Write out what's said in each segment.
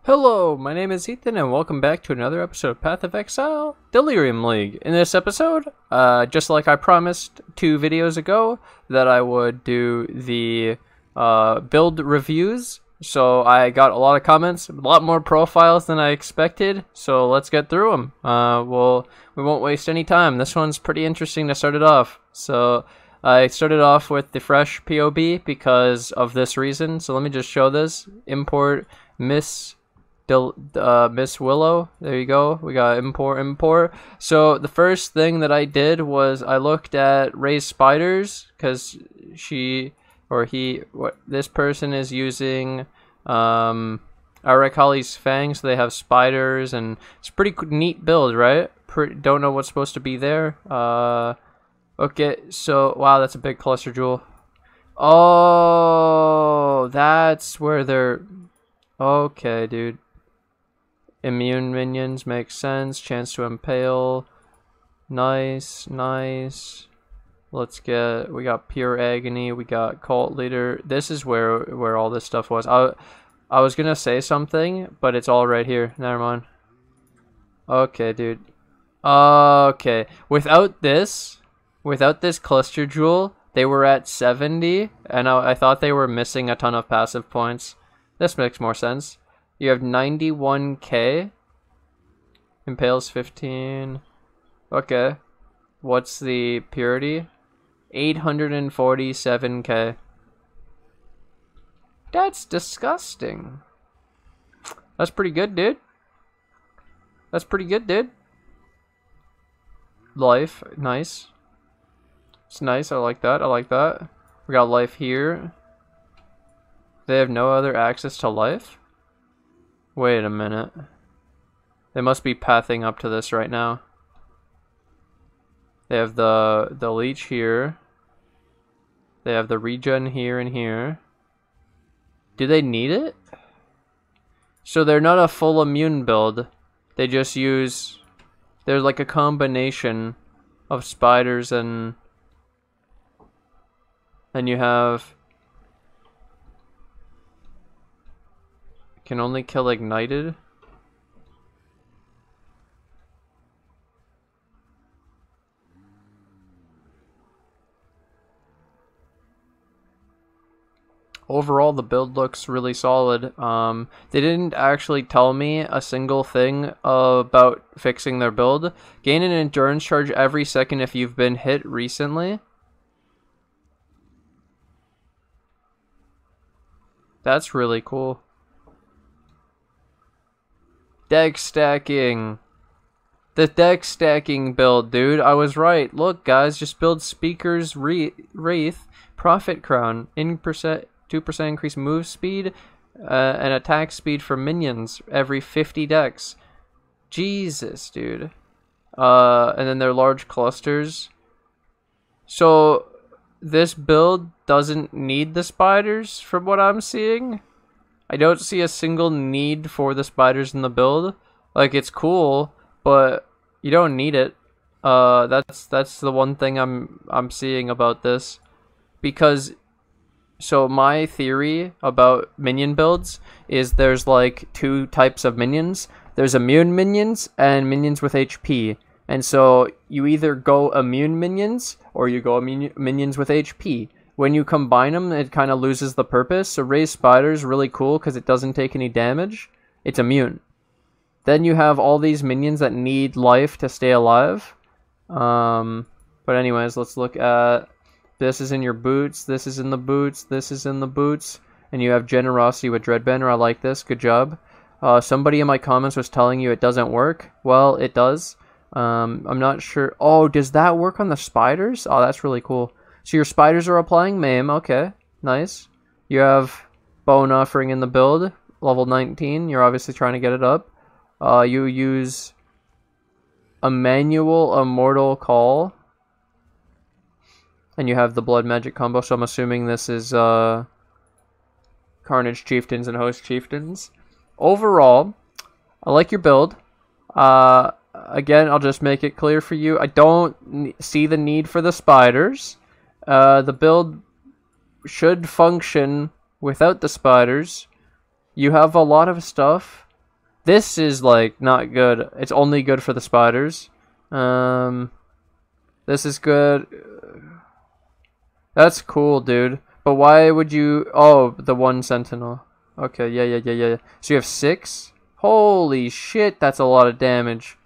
Hello, my name is Ethan and welcome back to another episode of Path of Exile, Delirium League. In this episode, just like I promised 2 videos ago, that I would do the build reviews. So I got a lot of comments, a lot more profiles than I expected, so let's get through them. We won't waste any time. This one's pretty interesting to start it off. So I started off with the fresh POB because of this reason. So let me just show this. Import Miss Willow. There you go. We got import. So the first thing that I did was I looked at raised spiders because this person is using Arakali's fangs. So they have spiders and it's a pretty neat build, right? Don't know what's supposed to be there. Okay, so wow, that's a big cluster jewel. Oh, that's where they're okay, dude. Immune minions makes sense. Chance to impale. Nice. We got pure agony. We got cult leader. This is where all this stuff was. I was gonna say something, but it's all right here. Never mind. Okay, dude. Okay. Without this cluster jewel, they were at 70, and I thought they were missing a ton of passive points. This makes more sense. You have 91k. Impales 15. Okay. What's the purity? 847k. That's disgusting. That's pretty good, dude. Life, nice. It's nice, I like that. We got life here. They have no other access to life? Wait a minute. They must be pathing up to this right now. They have the leech here. They have the regen here and here. Do they need it? So they're not a full immune build. They just use... They're like a combination of spiders and you have... Can only kill ignited. Overall, the build looks really solid. They didn't actually tell me a single thing about fixing their build. Gain an endurance charge every second if you've been hit recently. That's really cool. Deck stacking. The deck stacking build, dude. I was right. Look, guys, just build Speaker's Wraith, Prophet Crown, 2% increase move speed, and attack speed for minions every 50 decks. Jesus, dude. And then they're large clusters. So this build doesn't need the spiders from what I'm seeing. I don't see a single need for the spiders in the build. Like, it's cool, but you don't need it. That's the one thing I'm seeing about this. Because so my theory about minion builds is there's like 2 types of minions. There's immune minions and minions with HP. And so you either go immune minions or you go minions with HP. When you combine them, it kind of loses the purpose. So raised spiders really cool because it doesn't take any damage. It's immune. Then you have all these minions that need life to stay alive. But anyways, let's look at... This is in your boots. This is in the boots. This is in the boots. And you have generosity with Dreadbanner. I like this. Good job. Somebody in my comments was telling you it doesn't work. Well, it does. I'm not sure. Oh, does that work on the spiders? Oh, that's really cool. So your spiders are applying Maim. Okay, nice. You have Bone Offering in the build, level 19. You're obviously trying to get it up. You use Emmanuel Immortal Call. And you have the Blood Magic combo, so I'm assuming this is Carnage Chieftains and Host Chieftains. Overall, I like your build. Again, I'll just make it clear for you. I don't see the need for the spiders. The build should function without the spiders. You have a lot of stuff This is like not good. It's only good for the spiders. This is good. That's cool, dude. But why would you... Oh, the one sentinel. Okay, yeah. So you have 6? Holy shit, that's a lot of damage.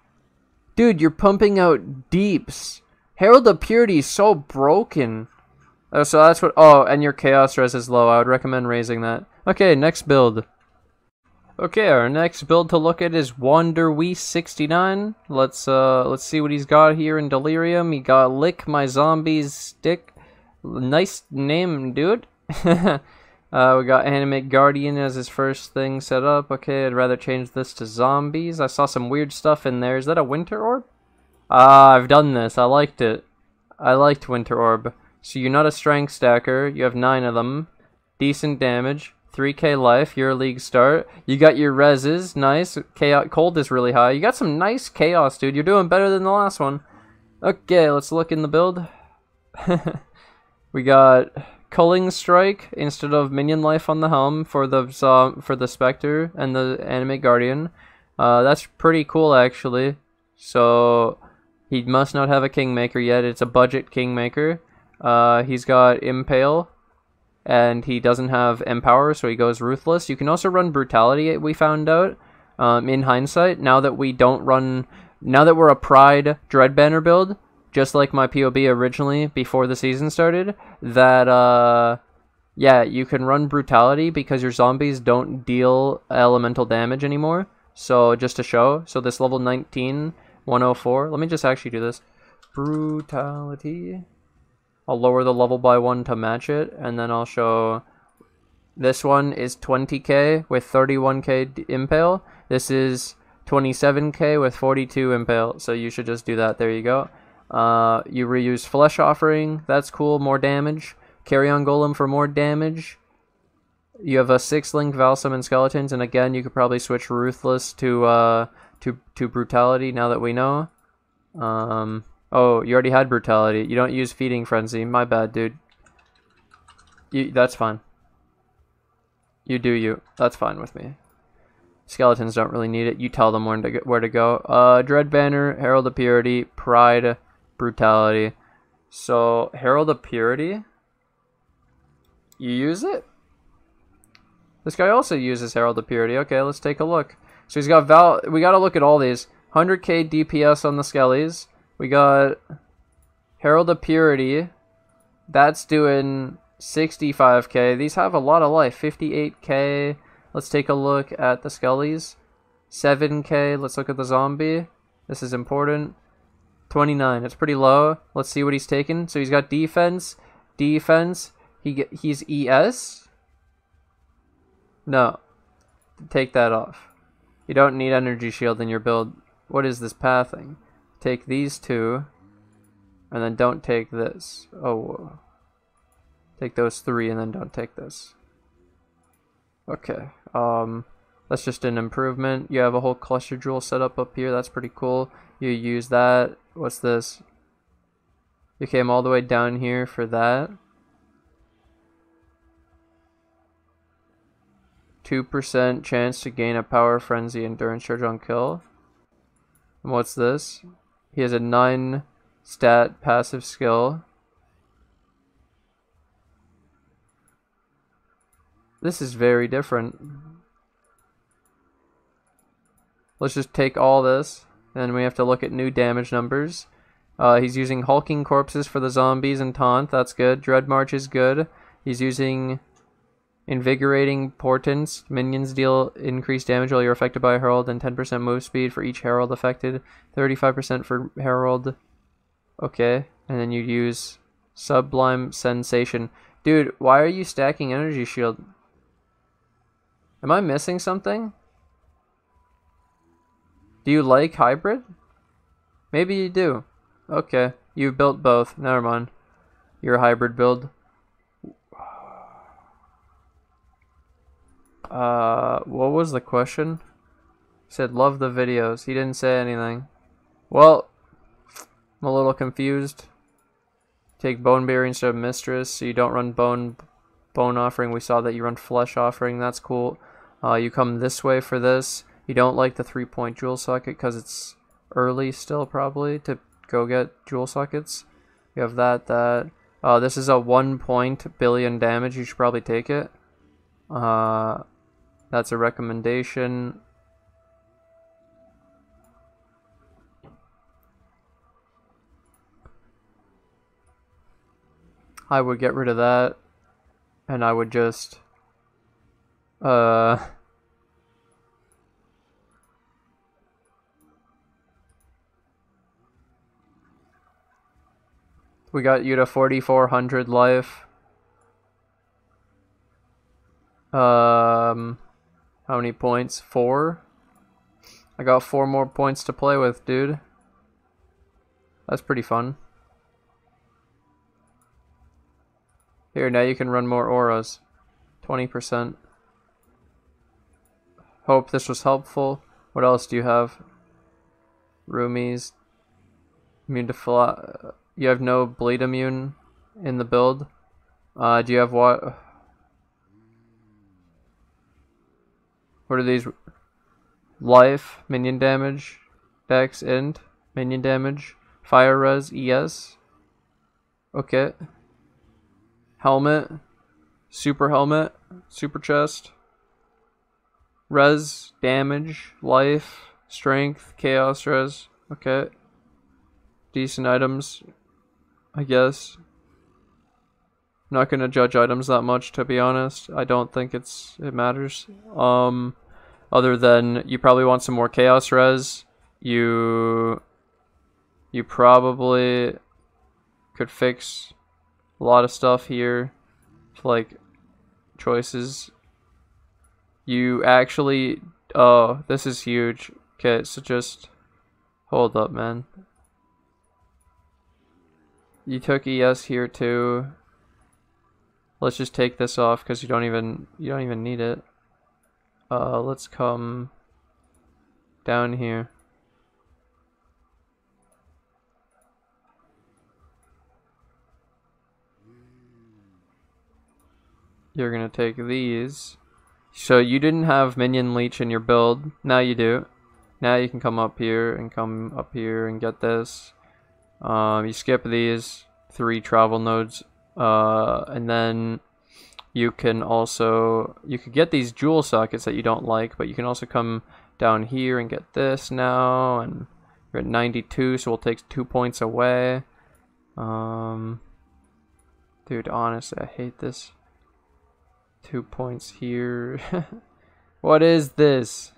Dude, you're pumping out deeps. Herald of Purity is so broken. Oh, so that's what... Oh, and your chaos res is low. I would recommend raising that. Okay, next build. Okay, our next build to look at is Wanderwee69. Let's see what he's got here in Delirium. He got Lick My Zombies Stick. Nice name, dude. We got Animate Guardian as his first thing set up. Okay, I'd rather change this to zombies. I saw some weird stuff in there. Is that a Winter Orb? Ah, I've done this. I liked it. I liked Winter Orb. So you're not a strength stacker. You have 9 of them. Decent damage. 3k life. You're a league start. You got your reses. Nice. Chaos cold is really high. You got some nice chaos, dude. You're doing better than the last one. Okay, let's look in the build. We got Culling Strike instead of Minion Life on the helm for the Spectre and the Animate Guardian. That's pretty cool, actually. So he must not have a Kingmaker yet. It's a budget Kingmaker. He's got Impale, and he doesn't have Empower, so he goes Ruthless. You can also run Brutality, we found out, in hindsight, now that we're a Pride Dread Banner build, just like my POB originally before the season started, that, yeah, you can run Brutality because your zombies don't deal elemental damage anymore. So, just to show, so this level 19, 104, let me just actually do this. Brutality. I'll lower the level by 1 to match it, and then I'll show this one is 20k with 31k impale. This is 27k with 42 impale, so you should just do that. There you go. You reuse Flesh Offering, that's cool, more damage. Carry on Golem for more damage. You have a 6-link Valsummon Skeletons, and again, you could probably switch Ruthless to Brutality now that we know. Oh, you already had Brutality. You don't use Feeding Frenzy. My bad, dude. That's fine. You do you. That's fine with me. Skeletons don't really need it. You tell them where to go. Dread Banner, Herald of Purity, Pride, Brutality. So, Herald of Purity? You use it? This guy also uses Herald of Purity. Okay, let's take a look. So he's got we gotta look at all these. 100k DPS on the Skellies. We got Herald of Purity. That's doing 65k. These have a lot of life. 58k. Let's take a look at the Skellies. 7k. Let's look at the zombie. This is important. 29. It's pretty low. Let's see what he's taking. So he's got defense. Defense. He's ES? No. Take that off. You don't need energy shield in your build. What is this pathing? Take these 2, and then don't take this. Oh, take those 3, and then don't take this. Okay, that's just an improvement. You have a whole cluster jewel set up here. That's pretty cool. You use that. What's this? You came all the way down here for that. 2% chance to gain a Power Frenzy Endurance Charge on kill. And what's this? He has a 9 stat passive skill. This is very different. Let's just take all this, and we have to look at new damage numbers. He's using Hulking Corpses for the zombies and Taunt, that's good. Dread March is good. He's using Invigorating Portents. Minions deal increased damage while you're affected by a Herald and 10% move speed for each Herald affected. 35% for Herald. Okay. And then you use Sublime Sensation. Dude, why are you stacking Energy Shield? Am I missing something? Do you like Hybrid? Maybe you do. Okay. You built both. Never mind. You're a hybrid build. What was the question? He said, love the videos. He didn't say anything. Well, I'm a little confused. Take Boneberry instead of Mistress, so you don't run Bone Offering. We saw that you run Flesh Offering. That's cool. You come this way for this. You don't like the 3-point jewel socket because it's early still, probably, to go get jewel sockets. You have that. This is a 1 billion damage. You should probably take it. That's a recommendation. I would get rid of that, and I would just we got you to 4,400 life. How many points? 4? I got 4 more points to play with, dude. That's pretty fun. Here, now you can run more auras. 20%. Hope this was helpful. What else do you have? Roomies. Immune to fly. You have no bleed immune in the build. Do you have what? What are these? Life, minion damage, dex, int, minion damage, fire res, ES. Okay. Helmet, super helmet, super chest. Res, damage, life, strength, chaos res. Okay. Decent items, I guess. I'm not gonna judge items that much, to be honest. I don't think it matters. Other than you probably want some more chaos res. You probably could fix a lot of stuff here, like choices. You actually, oh, this is huge. Okay, so just hold up, man. You took ES here too. Let's just take this off because you don't even need it. Let's come down here. You're gonna take these. So you didn't have minion leech in your build. Now you do. Now you can come up here and get this. You skip these 3 travel nodes. And then you can get these jewel sockets that you don't like, but you can also come down here and get this now, and you're at 92, so we'll take 2 points away. Dude, honestly, I hate this. 2 points here. What is this?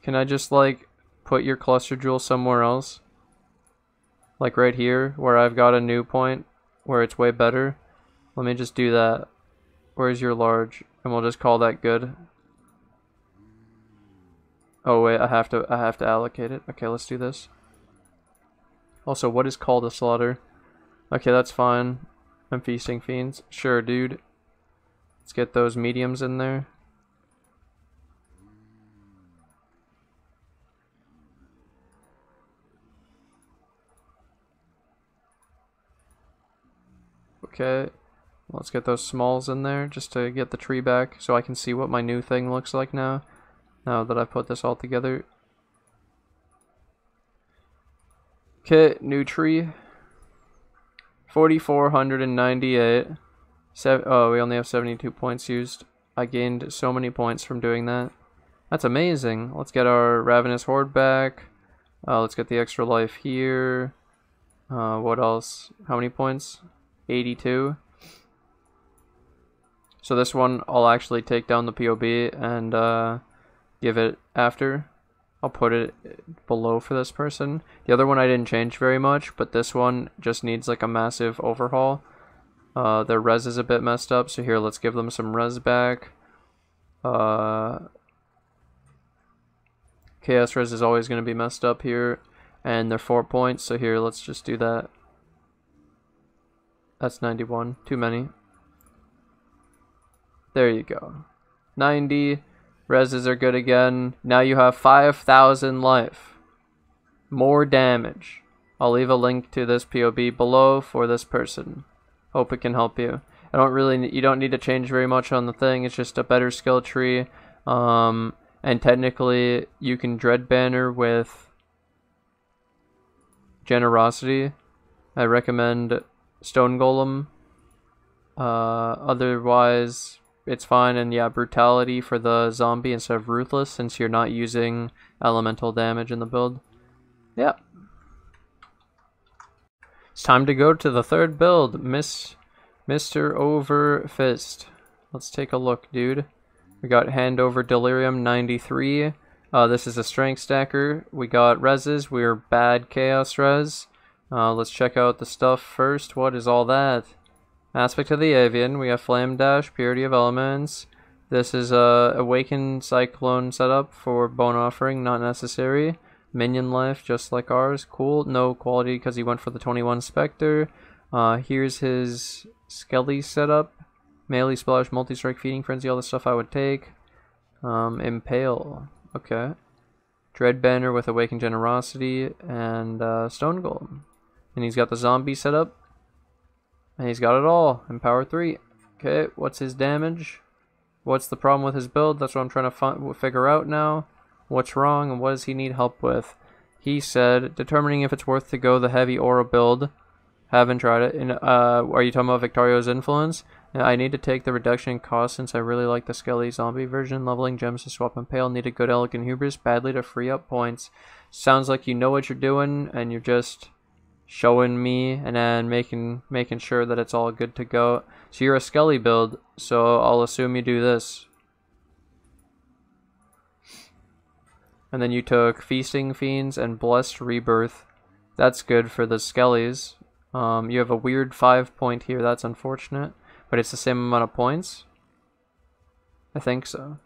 Can I just like put your cluster jewel somewhere else? Like right here, where I've got a new point where it's way better. Let me just do that. Where's your large? And we'll just call that good. Oh wait, I have to allocate it. Okay, let's do this. Also, what is called a slaughter? Okay, that's fine. I'm feasting fiends. Sure, dude. Let's get those mediums in there. Okay, let's get those smalls in there just to get the tree back so I can see what my new thing looks like now that I put this all together. Okay, new tree. 4,498. Oh, we only have 72 points used. I gained so many points from doing that. That's amazing. Let's get our Ravenous Horde back. Let's get the extra life here. What else? How many points? 82. So this one I'll actually take down the POB and give it after. I'll put it below for this person. The other one I didn't change very much, but this one just needs like a massive overhaul. Their res is a bit messed up, so here, let's give them some res back. Chaos res is always going to be messed up here, and they're 4 points, so here, let's just do that. That's 91. Too many. There you go. 90. Reses are good again. Now you have 5,000 life. More damage. I'll leave a link to this POB below for this person. Hope it can help you. You don't need to change very much on the thing. It's just a better skill tree. And And technically, you can Dread Banner with Generosity. I recommend Stone Golem. Otherwise, it's fine. And yeah, Brutality for the zombie instead of Ruthless, since you're not using elemental damage in the build. Yeah. It's time to go to the third build, Mroverfist. Let's take a look, dude. We got Hand Over Delirium 93. This is a strength stacker. We got reses. We're bad chaos res. Let's check out the stuff first. What is all that? Aspect of the Avian. We have Flame Dash, Purity of Elements. This is a Awakened Cyclone setup for Bone Offering, not necessary. Minion life, just like ours. Cool. No quality because he went for the 21 Spectre. Here's his Skelly setup. Melee Splash, Multistrike, Feeding Frenzy, all the stuff I would take. Impale. Okay. Dread Banner with Awakened Generosity and Stone Golem. And he's got the zombie setup. And he's got it all. Empower 3. Okay, what's his damage? What's the problem with his build? That's what I'm trying to figure out now. What's wrong and what does he need help with? He said, determining if it's worth to go the heavy aura build. Haven't tried it. And, are you talking about Victorio's influence? I need to take the reduction in cost since I really like the Skelly zombie version. Leveling gems to swap Impale. Need a good Elegant Hubris badly to free up points. Sounds like you know what you're doing and you're just showing me and then making sure that it's all good to go. So you're a Skelly build, so I'll assume you do this. And then you took Feasting Fiends and Blessed Rebirth. That's good for the Skellies. You have a weird 5 point here. That's unfortunate. But it's the same amount of points? I think so.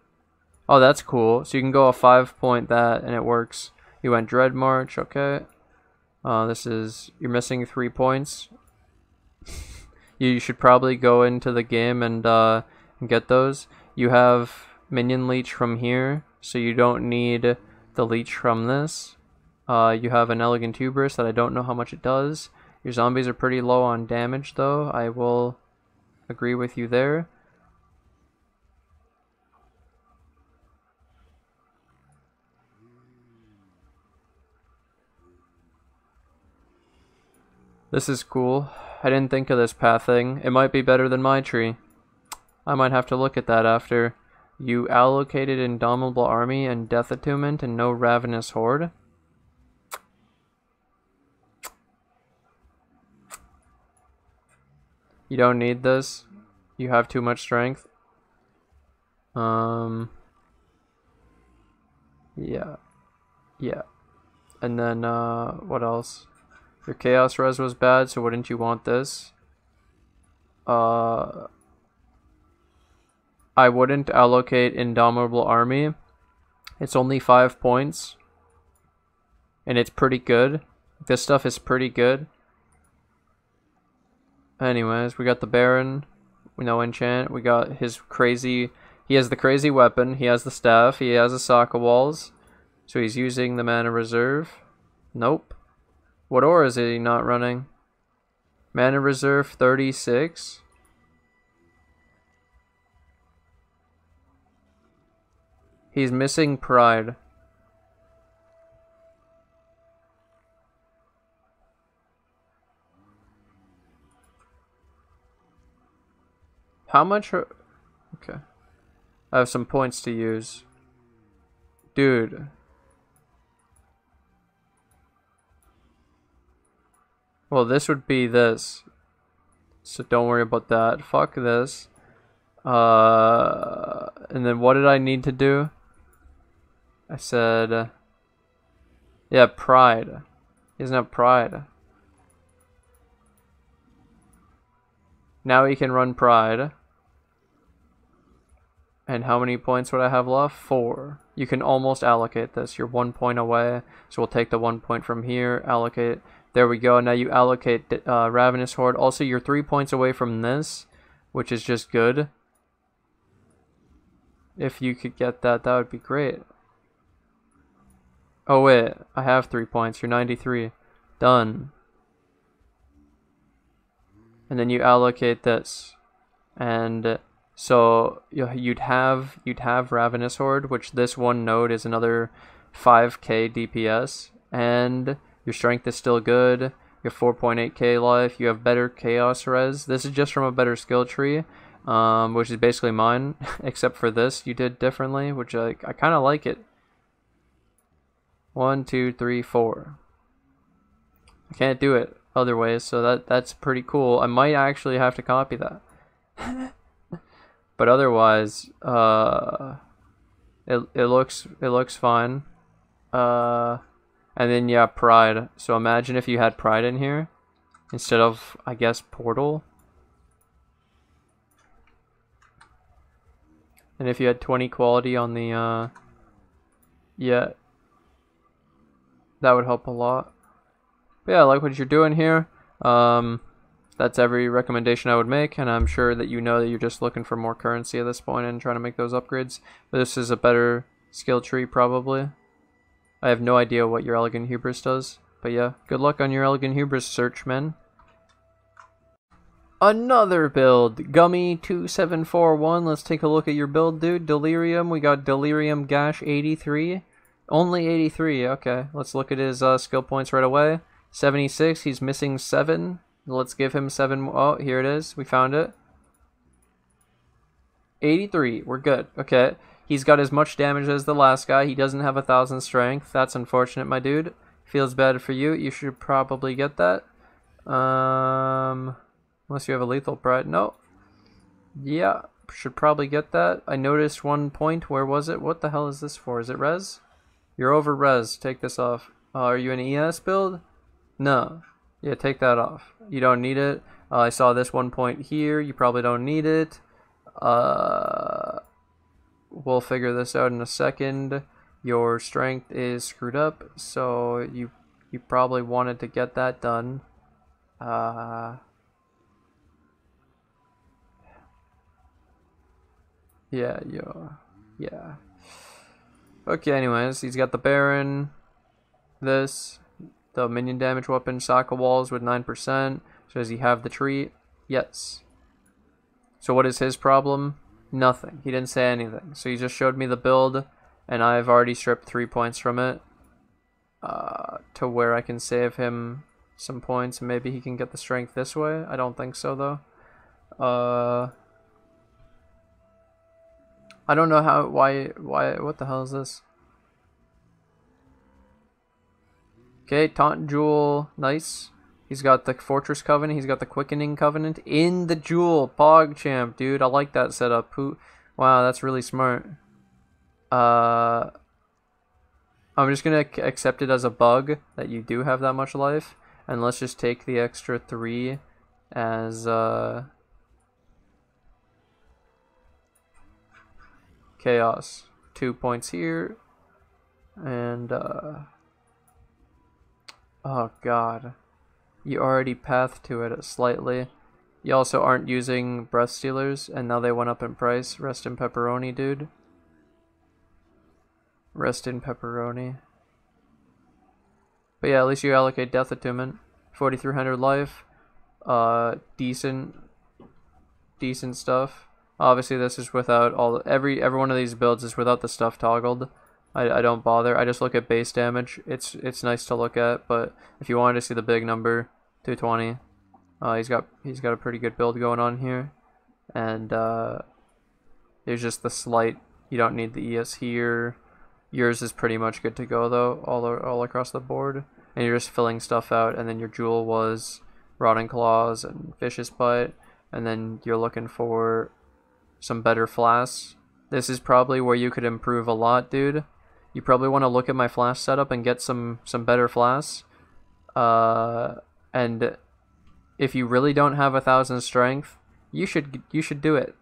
Oh, that's cool. So you can go a 5 point that and it works. You went Dread March, okay. You're missing 3 points. You should probably go into the game and get those. You have Minion Leech from here, so you don't need the Leech from this. You have an Elegant Hubris that I don't know how much it does. Your zombies are pretty low on damage though. I will agree with you there. This is cool. I didn't think of this path thing. It might be better than my tree. I might have to look at that after. You allocated Indomitable Army and Death Attunement and no Ravenous Horde. You don't need this. You have too much strength. Yeah. Yeah. And then, what else? Your Chaos Res was bad, so wouldn't you want this? I wouldn't allocate Indomitable Army. It's only 5 points. And it's pretty good. This stuff is pretty good. Anyways, we got the Baron. No enchant. We got his crazy... He has the crazy weapon. He has the staff. He has the Soccer Walls. So he's using the Mana Reserve. Nope. What aura is he not running? Mana Reserve 36. He's missing Pride. How much? Okay. I have some points to use. Dude. Well, this would be this. So don't worry about that. Fuck this. And then what did I need to do? I said... yeah, Pride. He doesn't have Pride. Now he can run Pride. And how many points would I have left? 4. You can almost allocate this. You're 1 point away. So we'll take the 1 point from here. Allocate. There we go. Now you allocate Ravenous Horde. Also, you're 3 points away from this, which is just good. If you could get that, that would be great. Oh wait, I have 3 points. You're 93. Done. And then you allocate this. And So you'd have Ravenous Horde, which this one node is another 5k DPS, and your strength is still good. You have 4.8k life. You have better chaos res. This is just from a better skill tree, which is basically mine, except for this you did differently, which I kind of like it. 1, 2, 3, 4. I can't do it other ways, so that's pretty cool. I might actually have to copy that. But otherwise, it looks fine. And then yeah, Pride. So imagine if you had Pride in here instead of, I guess, Portal. And if you had 20 quality on the yeah, that would help a lot. But yeah, I like what you're doing here. That's every recommendation I would make, and I'm sure that you know that you're just looking for more currency at this point and trying to make those upgrades. But this is a better skill tree, probably. I have no idea what your Elegant Hubris does, but yeah, good luck on your Elegant Hubris search, man. Another build, Gummy2741. Let's take a look at your build, dude. Delirium, we got Delirium Gash 83. Only 83, okay. Let's look at his skill points right away. 76, he's missing 7. Let's give him 7 more. Oh, here it is. We found it. 83. We're good. Okay. He's got as much damage as the last guy. He doesn't have 1,000 strength. That's unfortunate, my dude. Feels bad for you. You should probably get that. Unless you have a lethal pride. No. Yeah. Should probably get that. I noticed one point. Where was it? What the hell is this for? Is it res? You're over res. Take this off. Are you an ES build? No. Yeah, take that off. You don't need it. I saw this one point here. You probably don't need it. We'll figure this out in a second. Your strength is screwed up, so you probably wanted to get that done. Yeah. Okay, anyways, he's got the Baron. This. The minion damage weapon, Saka Walls with 9%. So does he have the tree? Yes. So what is his problem? Nothing. He didn't say anything. So he just showed me the build, and I've already stripped 3 points from it. To where I can save him some points, and maybe he can get the strength this way. I don't think so, though. I don't know how, why, what the hell is this? Okay, Taunt Jewel, nice. He's got the Fortress Covenant, he's got the Quickening Covenant in the Jewel. PogChamp, dude, I like that setup. Wow, that's really smart. I'm just gonna accept it as a bug that you do have that much life, and let's just take the extra 3 as chaos. 2 points here, and oh god, you already pathed to it slightly. You also aren't using Breath Stealers, and now they went up in price. Rest in pepperoni, dude. Rest in pepperoni. But yeah, at least you allocate Death Attunement. 4,300 life. Decent stuff. Obviously, this is without all. Every one of these builds is without the stuff toggled. I don't bother. I just look at base damage. It's nice to look at, but if you wanted to see the big number, 220. He's got a pretty good build going on here, and there's just the slight. You don't need the ES here. Yours is pretty much good to go though, all across the board, and you're just filling stuff out. And then your jewel was Rotting Claws and Vicious Bite, and then you're looking for some better flasks. This is probably where you could improve a lot, dude. You probably want to look at my flask setup and get some better flasks. And if you really don't have 1,000 strength, you should do it.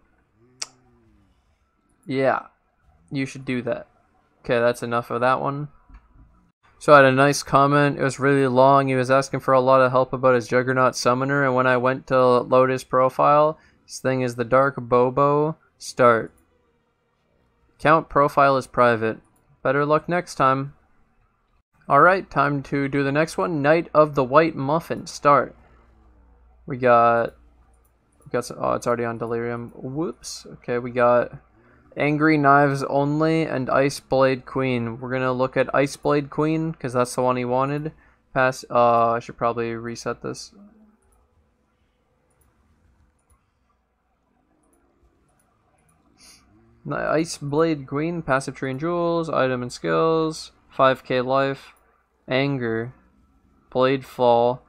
Yeah, you should do that. Okay, that's enough of that one. So I had a nice comment. It was really long. He was asking for a lot of help about his Juggernaut Summoner, and when I went to load his profile, this thing is the Dark Bobo. Start. Count profile is private. Better luck next time. Alright, time to do the next one. Knight of the White Muffin. Start. We got We got some, oh, it's already on Delirium. Whoops. Okay, we got Angry Knives Only and Ice Blade Queen. We're gonna look at Ice Blade Queen because that's the one he wanted. Pass. I should probably reset this. Ice Blade Queen, passive tree and jewels, item and skills, 5k life, anger, blade fall,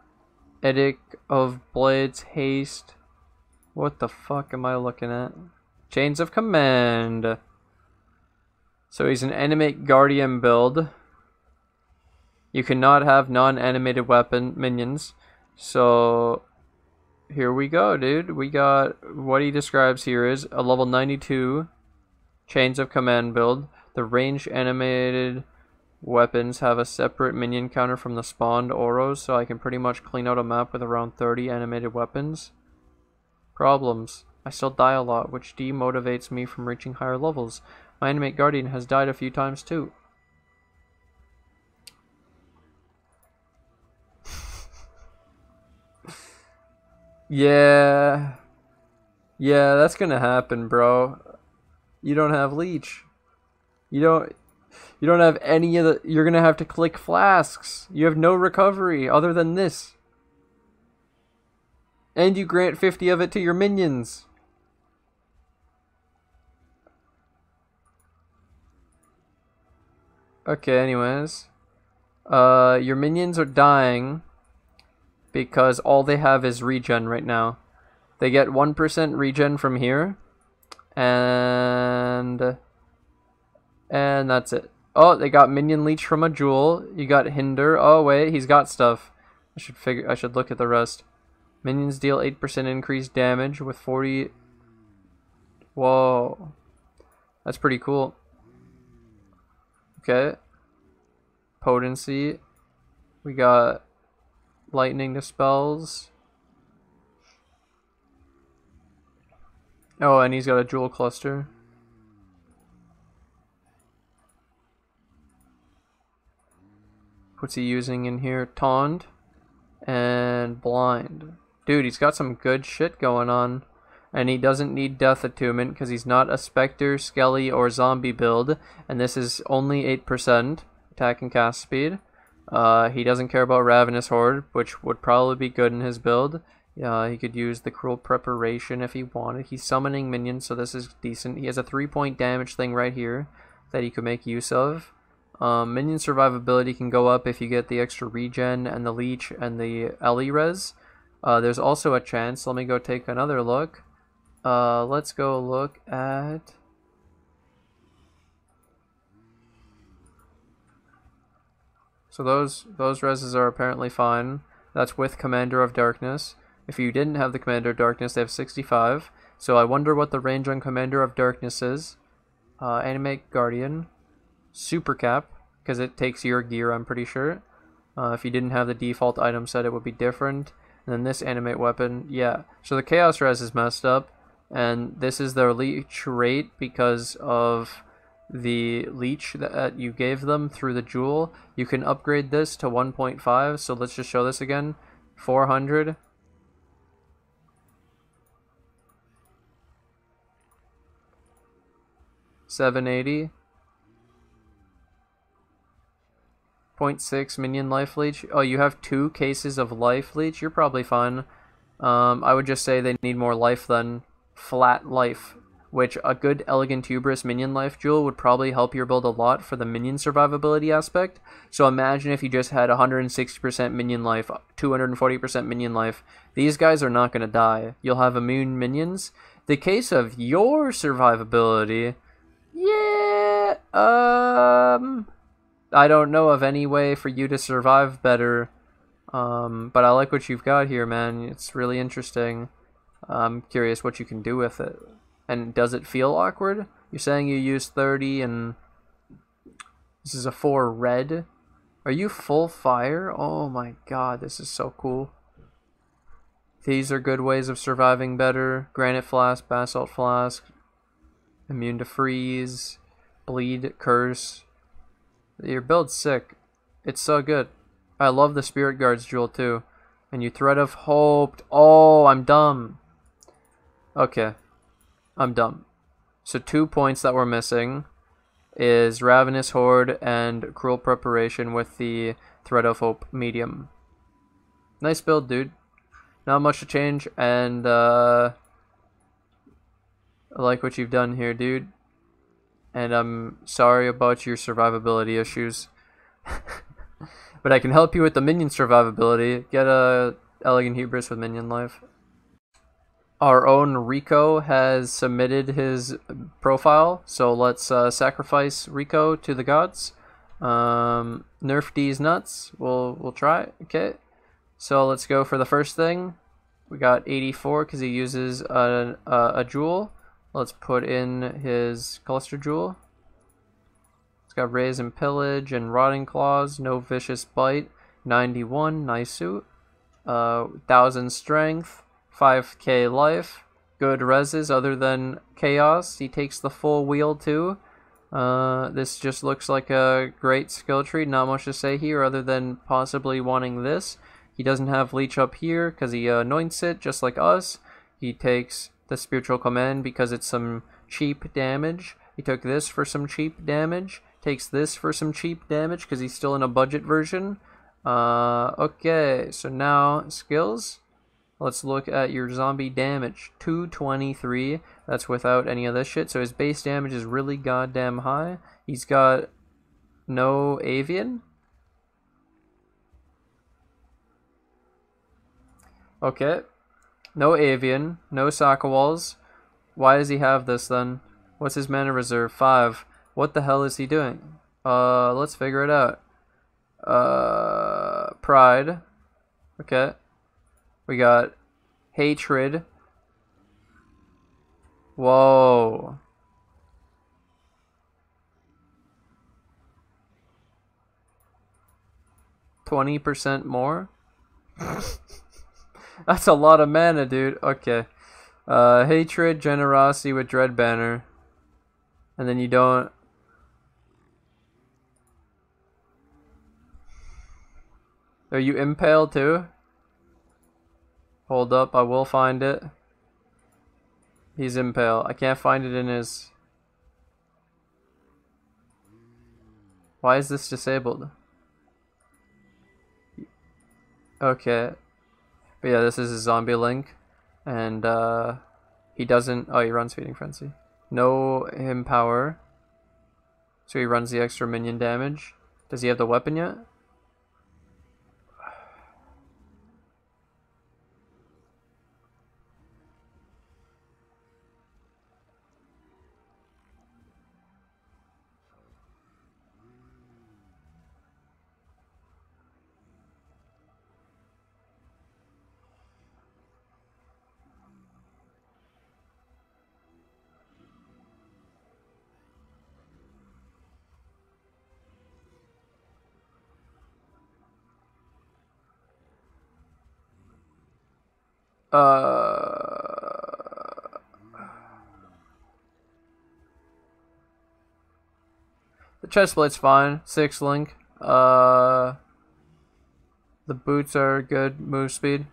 edict of blades, haste. What the fuck am I looking at? Chains of command. So he's an animate guardian build. You cannot have non-animated weapon minions. So here we go, dude. We got what he describes here is a level 92 Chains of Command build. The ranged animated weapons have a separate minion counter from the spawned auros, so I can pretty much clean out a map with around 30 animated weapons. Problems. I still die a lot, which demotivates me from reaching higher levels. My animate guardian has died a few times too. Yeah, that's gonna happen, bro. You don't have leech. You don't have any of the. You're gonna have to click flasks. You have no recovery other than this. And you grant 50 of it to your minions. Okay, anyways. Your minions are dying because all they have is regen right now. They get 1% regen from here. And that's it. Oh, they got minion leech from a jewel. You got hinder. Oh wait, he's got stuff. I should look at the rest. Minions deal 8% increased damage with 40. Whoa, that's pretty cool. Okay. Potency. We got lightning dispels. Oh, and he's got a jewel cluster. What's he using in here? Taunt and blind. Dude, he's got some good shit going on. And he doesn't need Death Attunement because he's not a Spectre, Skelly, or Zombie build. And this is only 8% attack and cast speed. He doesn't care about Ravenous Horde, which would probably be good in his build. He could use the Cruel Preparation if he wanted. He's summoning minions, so this is decent. He has a 3-point damage thing right here that he could make use of. Minion survivability can go up if you get the extra regen and the leech and the Ellie res. There's also a chance. Let me go take another look. Let's go look at... So those reses are apparently fine. That's with Commander of Darkness. If you didn't have the Commander of Darkness, they have 65. So I wonder what the range on Commander of Darkness is. Animate Guardian. Super Cap, because it takes your gear, I'm pretty sure. If you didn't have the default item set, it would be different. And then this animate weapon, yeah. So the Chaos Res is messed up. And this is their leech rate because of the leech that you gave them through the jewel. You can upgrade this to 1.5. So let's just show this again. 400. 780. 0.6 minion life leech. Oh, you have 2 cases of life leech? You're probably fine. I would just say they need more life than flat life, which a good Elegant Hubris minion life jewel would probably help your build a lot for the minion survivability aspect. So imagine if you just had 160% minion life, 240% minion life. These guys are not going to die. You'll have immune minions. The case of your survivability... Yeah, I don't know of any way for you to survive better, but I like what you've got here, man. It's really interesting. I'm curious what you can do with it. And does it feel awkward? You're saying you use 30 and this is a 4 red. Are you full fire? Oh my god, this is so cool. These are good ways of surviving better. Granite Flask, Basalt Flask. Immune to freeze, bleed, curse. Your build's sick. It's so good. I love the Spirit Guards jewel too. And you Thread of Hope. Oh, I'm dumb. Okay, I'm dumb. So 2 points that we're missing is Ravenous Horde and Cruel Preparation with the Thread of Hope medium. Nice build, dude. Not much to change, and I like what you've done here, dude. And I'm sorry about your survivability issues. But I can help you with the minion survivability. Get a Elegant Hubris with minion life. Our own Rico has submitted his profile, so let's sacrifice Rico to the gods. Nerf D's nuts. We'll try. Okay, so let's go for the first thing. We got 84 because he uses a jewel. Let's put in his Cluster Jewel. It's got Raise and Pillage and Rotting Claws. No Vicious Bite. 91. Nice suit. 1000 Strength. 5k life. Good reses other than Chaos. He takes the full wheel too. This just looks like a great skill tree. Not much to say here other than possibly wanting this. He doesn't have Leech up here because he anoints it just like us. He takes the Spiritual Command because it's some cheap damage. He took this for some cheap damage. Takes this for some cheap damage because he's still in a budget version. Okay, so now skills. Let's look at your zombie damage. 223. That's without any of this shit. So his base damage is really goddamn high. He's got no avian. Okay. No avian. No Sakawals. Why does he have this then? What's his mana reserve? 5. What the hell is he doing? Let's figure it out. Pride. Okay. We got Hatred. Whoa. %20 more? That's a lot of mana, dude. Okay. Hatred, Generosity with Dread Banner. And then you don't... Are you impale too? Hold up, I will find it. He's impale. I can't find it in his... Why is this disabled? Okay. But yeah, this is a zombie link. And he doesn't... Oh, he runs Feeding Frenzy. No Empower. So he runs the extra minion damage. Does he have the weapon yet? The chest plate's fine. 6 link. The boots are good move speed.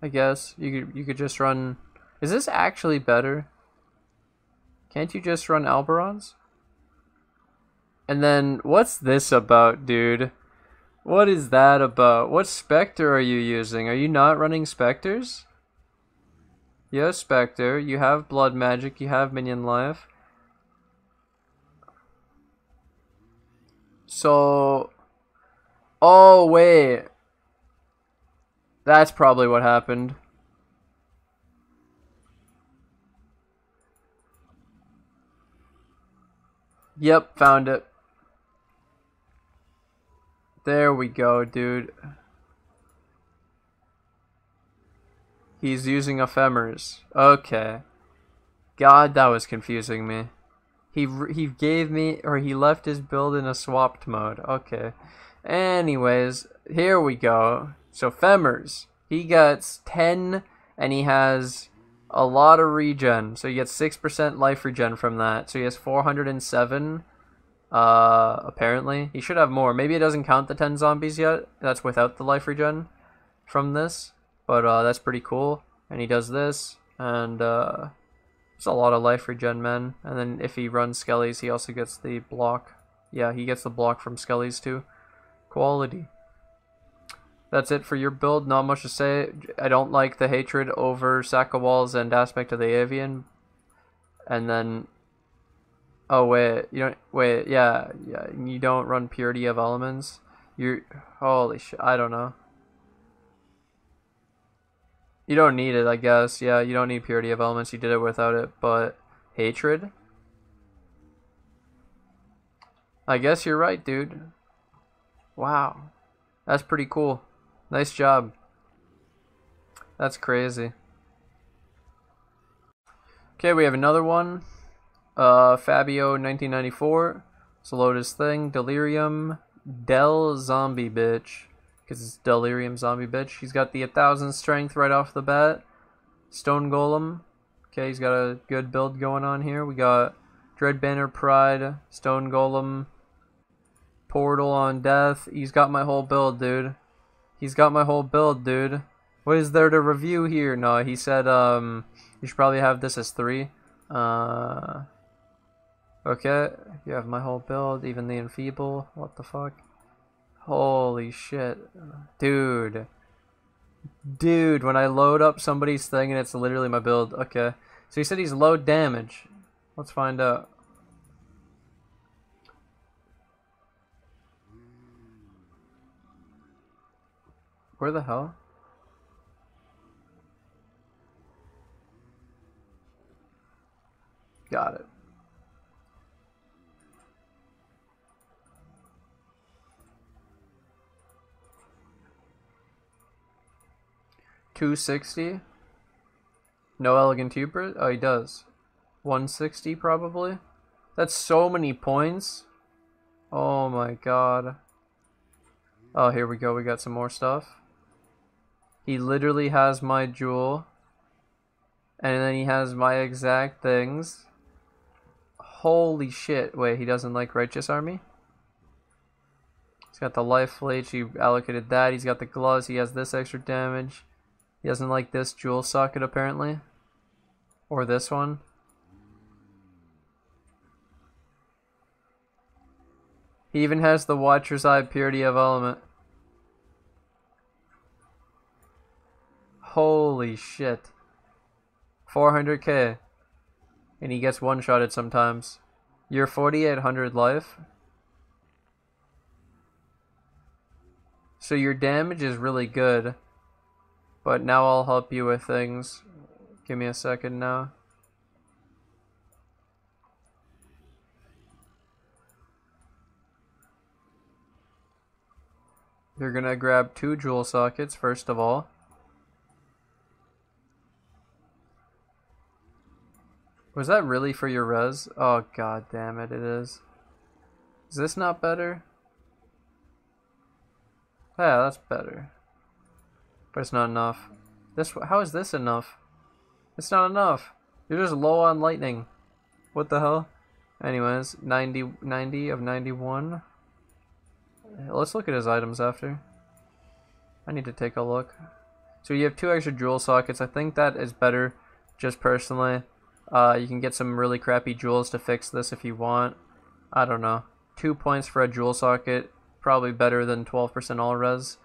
I guess you could just run. Is this actually better? Can't you just run Alberons? And then what's this about, dude? What is that about? What Spectre are you using? Are you not running Spectres? You have Spectre, you have Blood Magic, you have Minion Life. So... Oh, wait. That's probably what happened. Yep, found it. There we go, dude. He's using Ephemeris. Okay. God, that was confusing me. He gave me, or he left his build in a swapped mode. Okay. Anyways, here we go. So Femmers, he gets 10, and he has a lot of regen. So he gets 6% life regen from that. So he has 407. Apparently. He should have more. Maybe it doesn't count the 10 zombies yet. That's without the life regen from this. But that's pretty cool. And he does this. And it's a lot of life regen, man. And then if he runs Skellies, he also gets the block. Yeah, he gets the block from Skellies too. Quality. That's it for your build. Not much to say. I don't like the hatred over Sack of Walls and Aspect of the Avian. And then... Oh, wait. You don't... Wait, yeah. You don't run Purity of Elements. You're... Holy shit. I don't know. You don't need it, I guess. Yeah, you don't need Purity of Elements. You did it without it. But... Hatred? I guess you're right, dude. Wow. That's pretty cool. Nice job. That's crazy. Okay, we have another one. Fabio 1994. Let's load his thing. Delirium Zombie Bitch. Because it's Delirium Zombie Bitch. He's got the 1000 strength right off the bat. Stone Golem. Okay, he's got a good build going on here. We got Dread Banner Pride, Stone Golem, Portal on Death. He's got my whole build, dude. He's got my whole build, dude. What is there to review here? No, he said you should probably have this as 3. Okay, you have my whole build, even the Enfeeble. What the fuck? Holy shit. Dude. Dude, when I load up somebody's thing and it's literally my build. Okay. So he said he's low damage. Let's find out. Where the hell? Got it. $260. No elegant hubris? Oh, he does. 160 probably. That's so many points. Oh my god. Oh, here we go. We got some more stuff. He literally has my jewel. And then he has my exact things. Holy shit. Wait, he doesn't like Righteous Army? He's got the life flake. He allocated that. He's got the gloves. He has this extra damage. He doesn't like this jewel socket apparently. Or this one. He even has the Watcher's Eye Purity of Element. Holy shit. 400k. And he gets one-shotted sometimes. You're 4800 life. So your damage is really good. But now I'll help you with things. Give me a second now. You're gonna grab 2 jewel sockets first of all. Was that really for your res? Oh god damn it, it is. Is this not better? Yeah, that's better. But it's not enough. How is this enough? It's not enough. You're just low on lightning. What the hell? Anyways, 90 of 91. Let's look at his items after. I need to take a look. So you have 2 extra jewel sockets. I think that is better, just personally. You can get some really crappy jewels to fix this if you want. I don't know. 2 points for a jewel socket. Probably better than 12% all res.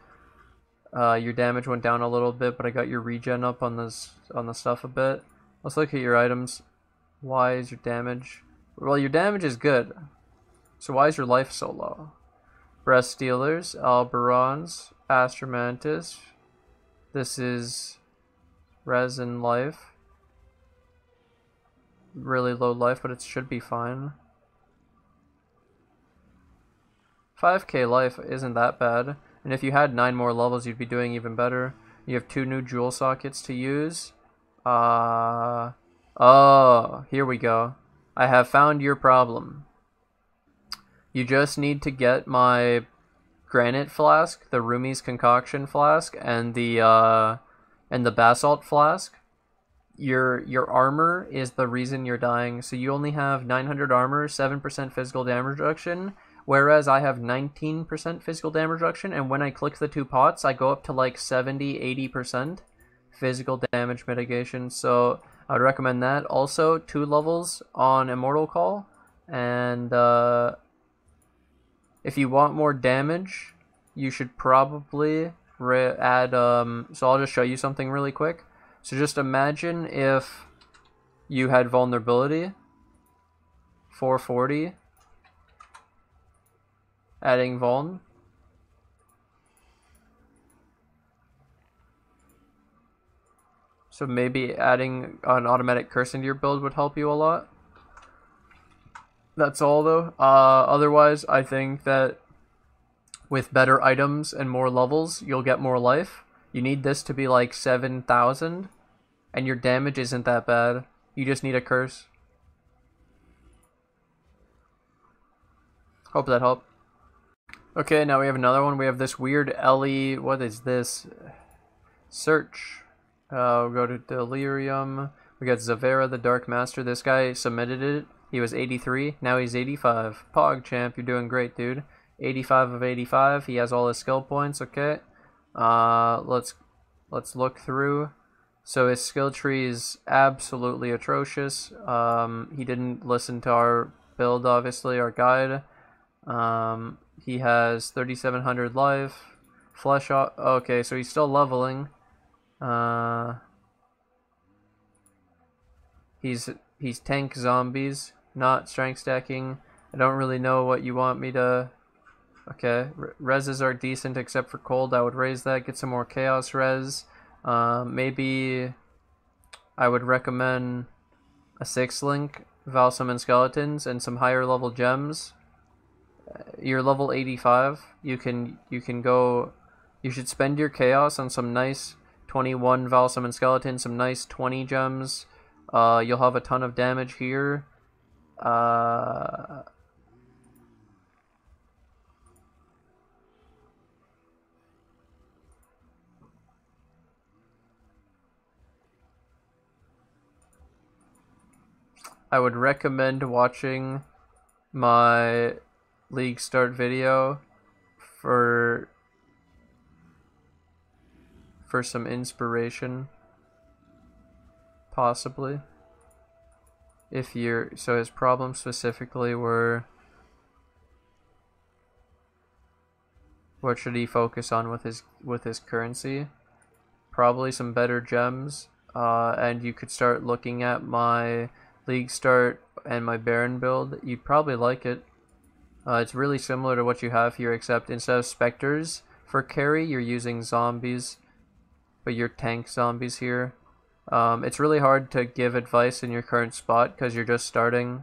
Your damage went down a little bit, but I got your regen up on the stuff a bit. Let's look at your items. Why is your damage? Well, your damage is good. So why is your life so low? Breast Stealers, Alberons, Astromantis. This is res and life. Really low life, but it should be fine. 5k life isn't that bad. And if you had 9 more levels, you'd be doing even better. You have 2 new jewel sockets to use. Oh, here we go. I have found your problem. You just need to get my granite flask, the Rumi's concoction flask, and the basalt flask. Your armor is the reason you're dying. So you only have 900 armor, 7% physical damage reduction, whereas I have 19% physical damage reduction, and when I click the 2 pots, I go up to like 70-80% physical damage mitigation. So I would recommend that. Also, 2 levels on Immortal Call, and if you want more damage, you should probably add. So I'll just show you something really quick. So just imagine if you had vulnerability, 440, adding vuln. So maybe adding an automatic curse into your build would help you a lot. That's all though. Otherwise, I think that with better items and more levels, you'll get more life. You need this to be like 7,000, and your damage isn't that bad. You just need a curse. Hope that helped. Okay, now we have another one. We have this weird Ellie. What is this? Search. We'll go to Delirium. We got Zavera, the Dark Master. This guy submitted it. He was 83. Now he's 85. Pog champ, you're doing great, dude. 85 of 85. He has all his skill points. Okay. Let's look through. So his skill tree is absolutely atrocious. He didn't listen to our build, obviously, our guide. He has 3,700 life. Flesh off. Okay, so he's still leveling. He's tank zombies, not strength stacking. I don't really know what you want me to. Okay, reses are decent except for cold. I would raise that. Get some more chaos res. Maybe I would recommend a 6-link, Valsam and Skeletons, and some higher level gems. You're level 85. You can go. You should spend your chaos on some nice 21 Valsam and Skeleton, some nice 20 gems. You'll have a ton of damage here. I would recommend watching my League start video for some inspiration, possibly. If you're so, his problems specifically were, what should he focus on with his currency? Probably some better gems, and you could start looking at my League start and my Baron build. You'd probably like it. It's really similar to what you have here, except instead of specters for carry, you're using zombies, but you're tank zombies here. It's really hard to give advice in your current spot because you're just starting,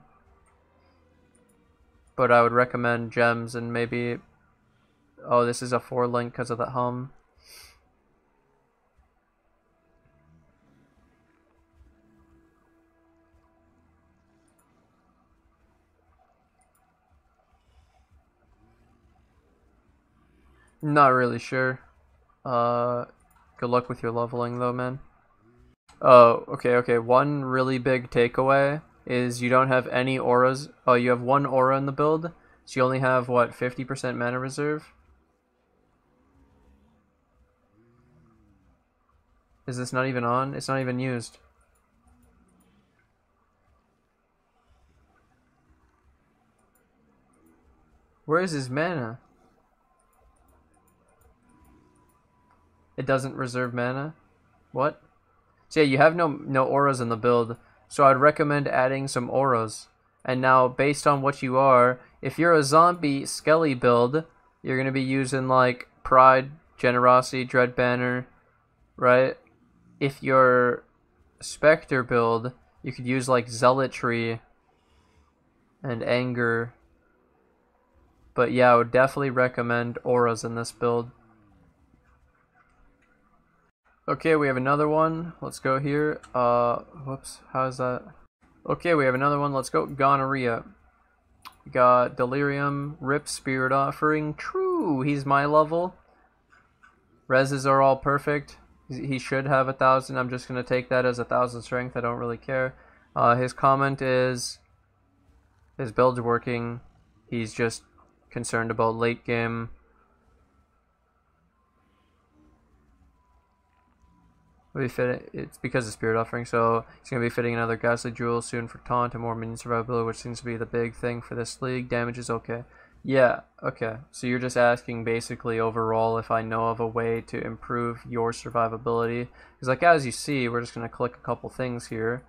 but I would recommend gems and maybe. Oh, this is a 4-link because of the hum. Not really sure. Good luck with your leveling though, man. Oh, okay. One really big takeaway is you don't have any auras. Oh, you have 1 aura in the build, so you only have, what, 50% mana reserve? Is this not even on? It's not even used. Where is his mana? It doesn't reserve mana? What? So yeah, you have no auras in the build, so I'd recommend adding some auras. And now, based on what you are, if you're a zombie skelly build, you're going to be using like Pride, Generosity, Dread Banner, right? If you're Spectre build, you could use like Zealotry and Anger. But yeah, I would definitely recommend auras in this build. Okay, we have another one. Let's go here. Whoops, how's that? Okay, we have another one. Let's go. Gonorrhea. We got Delirium, Rip, Spirit Offering. True, he's my level. Reses are all perfect. He should have 1,000. I'm just going to take that as 1,000 strength. I don't really care. His comment is, his build's working. He's just concerned about late game. Will be fitting. It's because of Spirit Offering, so he's going to be fitting another Ghastly Jewel soon for taunt and more minion survivability, which seems to be the big thing for this league. Damage is okay. Yeah, okay. So you're just asking basically overall if I know of a way to improve your survivability. Because like as you see, we're just going to click a couple things here.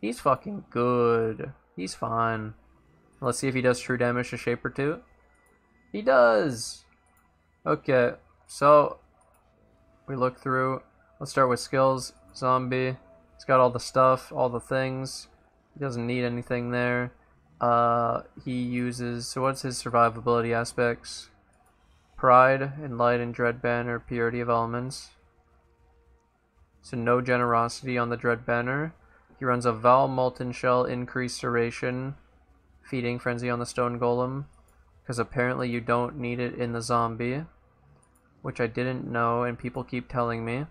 He's fucking good. He's fine. Let's see if he does true damage to Shaper too. He does! Okay, so we look through. Let's start with skills. Zombie. He's got all the stuff, all the things. He doesn't need anything there. He uses... So what's his survivability aspects? Pride, Enlight, and Dread Banner, Purity of Elements. So no Generosity on the Dread Banner. He runs a Val Molten Shell, Increased Duration, Feeding Frenzy on the Stone Golem. Because apparently you don't need it in the Zombie. Which I didn't know, and people keep telling me.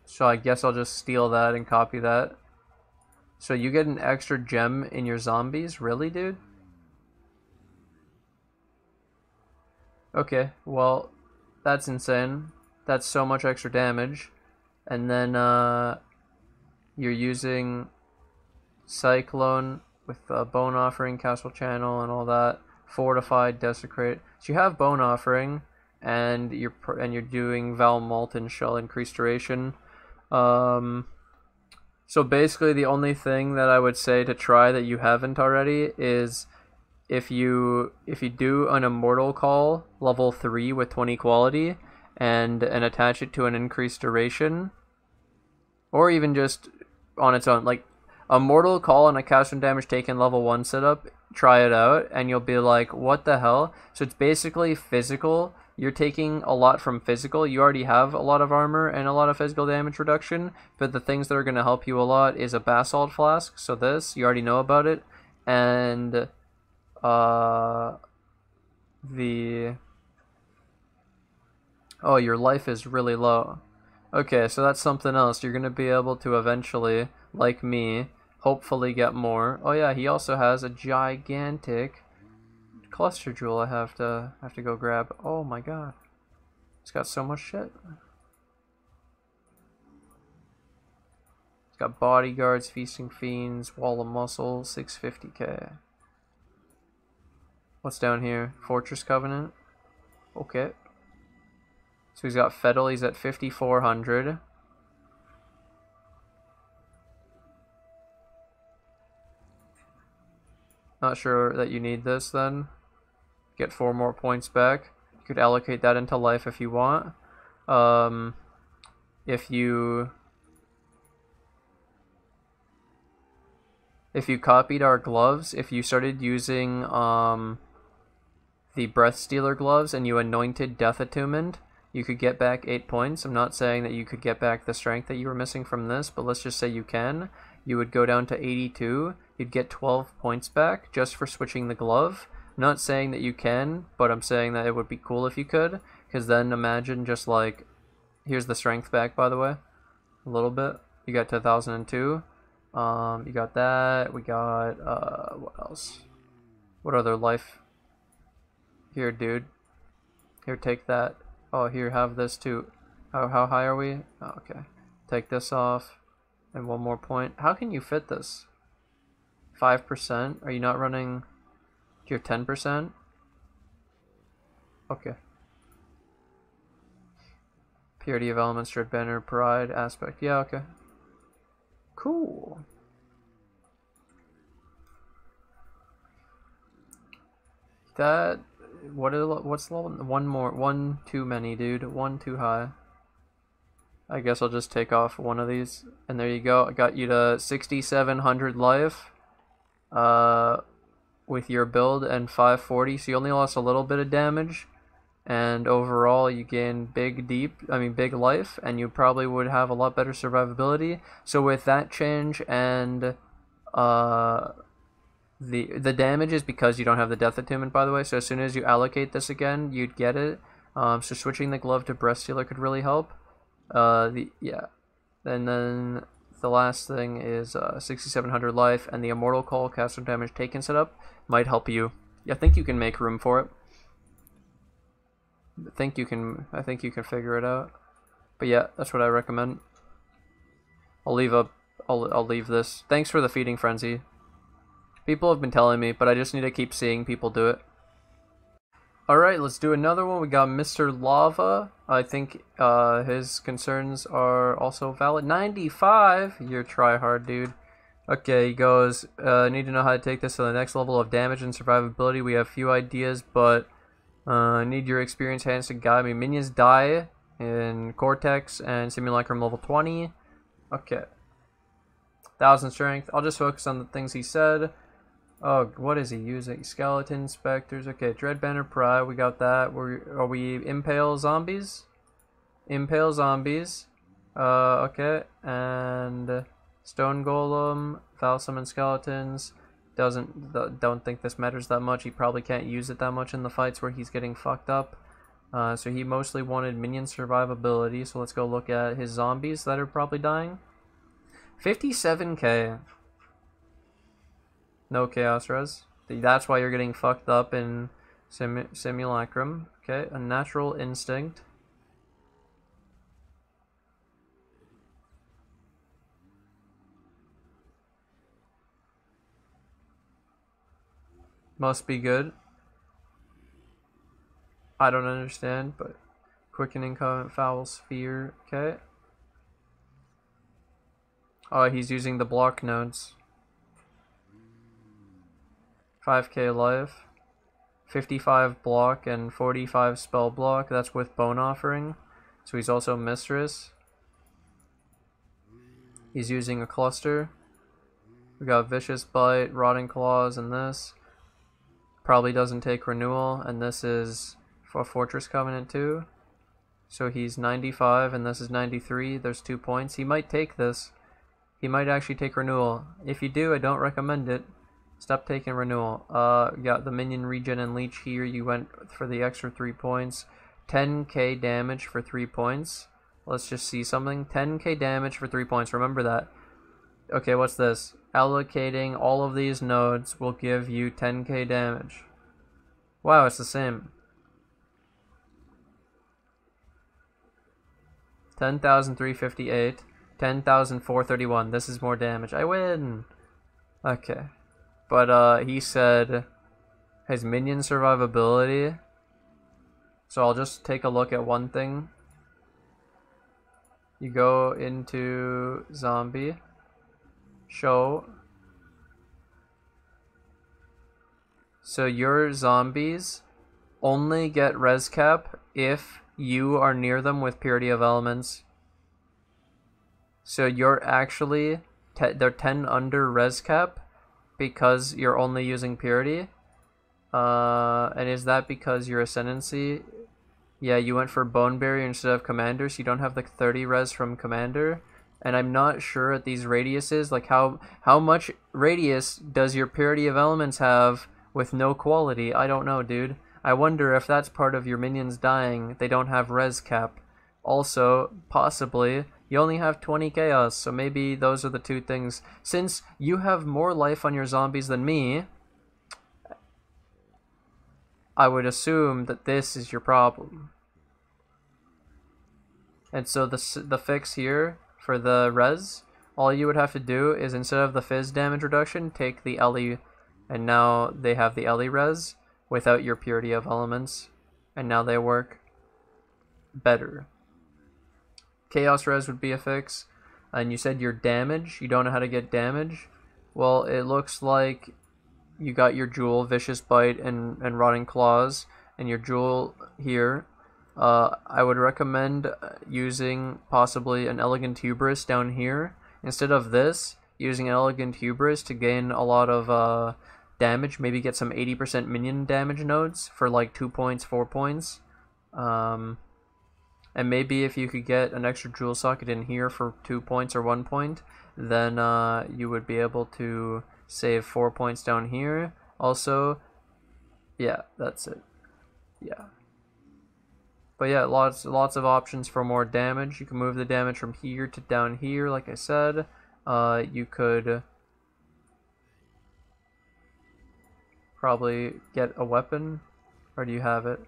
So I guess I'll just steal that and copy that. So you get an extra gem in your zombies? Really, dude? Okay, well, that's insane. That's so much extra damage. And then you're using Cyclone with Bone Offering, Castle Channel, and all that. Fortified, Desecrate. So you have Bone Offering, and you're doing Val Molten Shell, Increased Duration. So basically the only thing that I would say to try that you haven't already is if you do an Immortal Call level 3 with 20 quality and attach it to an increased duration, or even just on its own, like a Mortal Call and a cast from damage taken level 1 setup, try it out and you'll be like, what the hell? So it's basically physical. You're taking a lot from physical. You already have a lot of armor and a lot of physical damage reduction, but the things that are going to help you a lot is a Basalt Flask. So this, you already know about it. And oh, your life is really low. Okay, so that's something else. You're going to be able to eventually, like me, hopefully get more. Oh yeah, he also has a gigantic Cluster Jewel I have to go grab. Oh my god. It's got so much shit. It's got Bodyguards, Feasting Fiends, Wall of Muscle, 650k. What's down here? Fortress Covenant. Okay. So he's got Fettle, he's at 5400. Not sure that you need this then. Get 4 more points back. You could allocate that into life if you want. If you copied our gloves, if you started using the Breath Stealer gloves and you anointed Death Attunement, you could get back 8 points. I'm not saying that you could get back the strength that you were missing from this, but let's just say you can. You would go down to 82. You'd get 12 points back just for switching the glove. I'm not saying that you can, but I'm saying that it would be cool if you could, because then imagine just like, here's the strength back, by the way, a little bit. You got 2002. You got that. We got what else? What other life? Here, dude. Here, take that. Oh, here, have this too. How high are we? Oh, okay. Take this off. And 1 more point. How can you fit this? 5%? Are you not running... You're 10%? Okay. Purity of Elements, Dread Banner, Pride, Aspect. Yeah, okay. Cool. That... What's level? 1 more. 1 too many, dude. 1 too high. I guess I'll just take off one of these. And there you go. I got you to 6,700 life. With your build and 540. So you only lost a little bit of damage. And overall you gain big life. And you probably would have a lot better survivability. So with that change and the damage is because you don't have the Death Attunement, by the way. So as soon as you allocate this again, you'd get it. So switching the glove to Breath Stealer could really help. Yeah. And then the last thing is 6,700 life, and the Immortal Call cast from damage taken setup might help you. I think you can make room for it. I think you can figure it out. But yeah, that's what I recommend. I'll leave this. Thanks for the feeding frenzy. People have been telling me, but I just need to keep seeing people do it. Alright, let's do another one. We got Mr. Lava. I think his concerns are also valid. 95? You're tryhard, dude. Okay, he goes, need to know how to take this to the next level of damage and survivability. We have few ideas, but need your experienced hands to guide me. Minions die in Cortex and Simulacrum level 20. Okay. 1000 strength. I'll just focus on the things he said. Oh, what is he using? Skeleton, specters. Okay, Dread Banner Pride. We got that. Are we impale zombies? Impale zombies. Okay. And Stone Golem, Foul Summon Skeletons. Don't think this matters that much. He probably can't use it that much in the fights where he's getting fucked up. So he mostly wanted minion survivability. So let's go look at his zombies that are probably dying. 57k. No Chaos Res. That's why you're getting fucked up in Simulacrum. Okay, Unnatural Instinct. Must be good. I don't understand, but Quickening Covenant, Foul Sphere. Okay. Oh, he's using the block nodes. 5k life, 55 block, and 45 spell block. That's with Bone Offering. So he's also Mistress. He's using a cluster. We got Vicious Bite, Rotting Claws, and this. Probably doesn't take Renewal, and this is for Fortress Covenant too. So he's 95, and this is 93. There's 2 points. He might take this. He might actually take Renewal. If you do, I don't recommend it. Stop taking Renewal. Got the Minion Regen and Leech here. You went for the extra 3 points. 10k damage for 3 points. Let's just see something. 10k damage for 3 points. Remember that. Okay, what's this? Allocating all of these nodes will give you 10k damage. Wow, it's the same. 10,358. 10,431. This is more damage. I win! Okay. But he said his minion survivability. So I'll just take a look at one thing. You go into zombie, show. So your zombies only get res cap if you are near them with Purity of Elements. So you're actually, they're 10 under res cap because you're only using Purity. And is that because your Ascendancy? Yeah, you went for Bone Barrier instead of Commander, so you don't have the 30 res from Commander. And I'm not sure at these radiuses, like how much radius does your Purity of Elements have with no quality? I don't know, dude. I wonder if that's part of your minions dying, they don't have res cap. Also, possibly, you only have 20 chaos, so maybe those are the two things. Since you have more life on your zombies than me, I would assume that this is your problem. And so the fix here for the res, all you would have to do is instead of the fizz damage reduction, take the Ellie, and now they have the Ellie res without your Purity of Elements, and now they work better. Chaos res would be a fix, and you said your damage, you don't know how to get damage. Well, it looks like you got your Jewel, Vicious Bite, and Rotting Claws, and your Jewel here. I would recommend using possibly an Elegant Hubris down here. Instead of this, using an Elegant Hubris to gain a lot of damage, maybe get some 80% minion damage nodes for like 2 points, 4 points. And maybe if you could get an extra Jewel Socket in here for 2 points or 1 point, then you would be able to save 4 points down here. Also, yeah, that's it. Yeah. But yeah, lots of options for more damage. You can move the damage from here to down here, like I said. You could probably get a weapon. Or do you have it?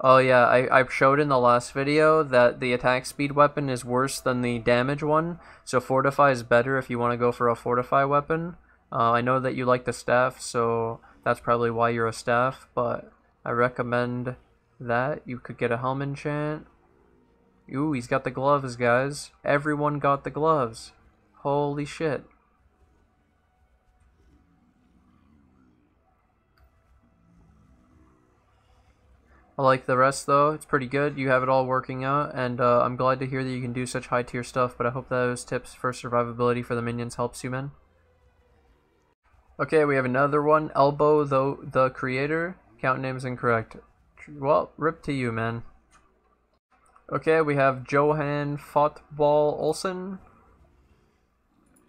Oh yeah, I showed in the last video that the attack speed weapon is worse than the damage one, so Fortify is better if you want to go for a Fortify weapon. I know that you like the staff, so that's probably why you're a staff, but I recommend that. You could get a helm enchant. Ooh, he's got the gloves, guys. Everyone got the gloves. Holy shit. I like the rest though, it's pretty good. You have it all working out, and I'm glad to hear that you can do such high tier stuff, but I hope those tips for survivability for the minions helps you, man. Okay, we have another one. Elbow the creator. Count name's incorrect. Well, rip to you, man. Okay, we have Johan Football Olsen.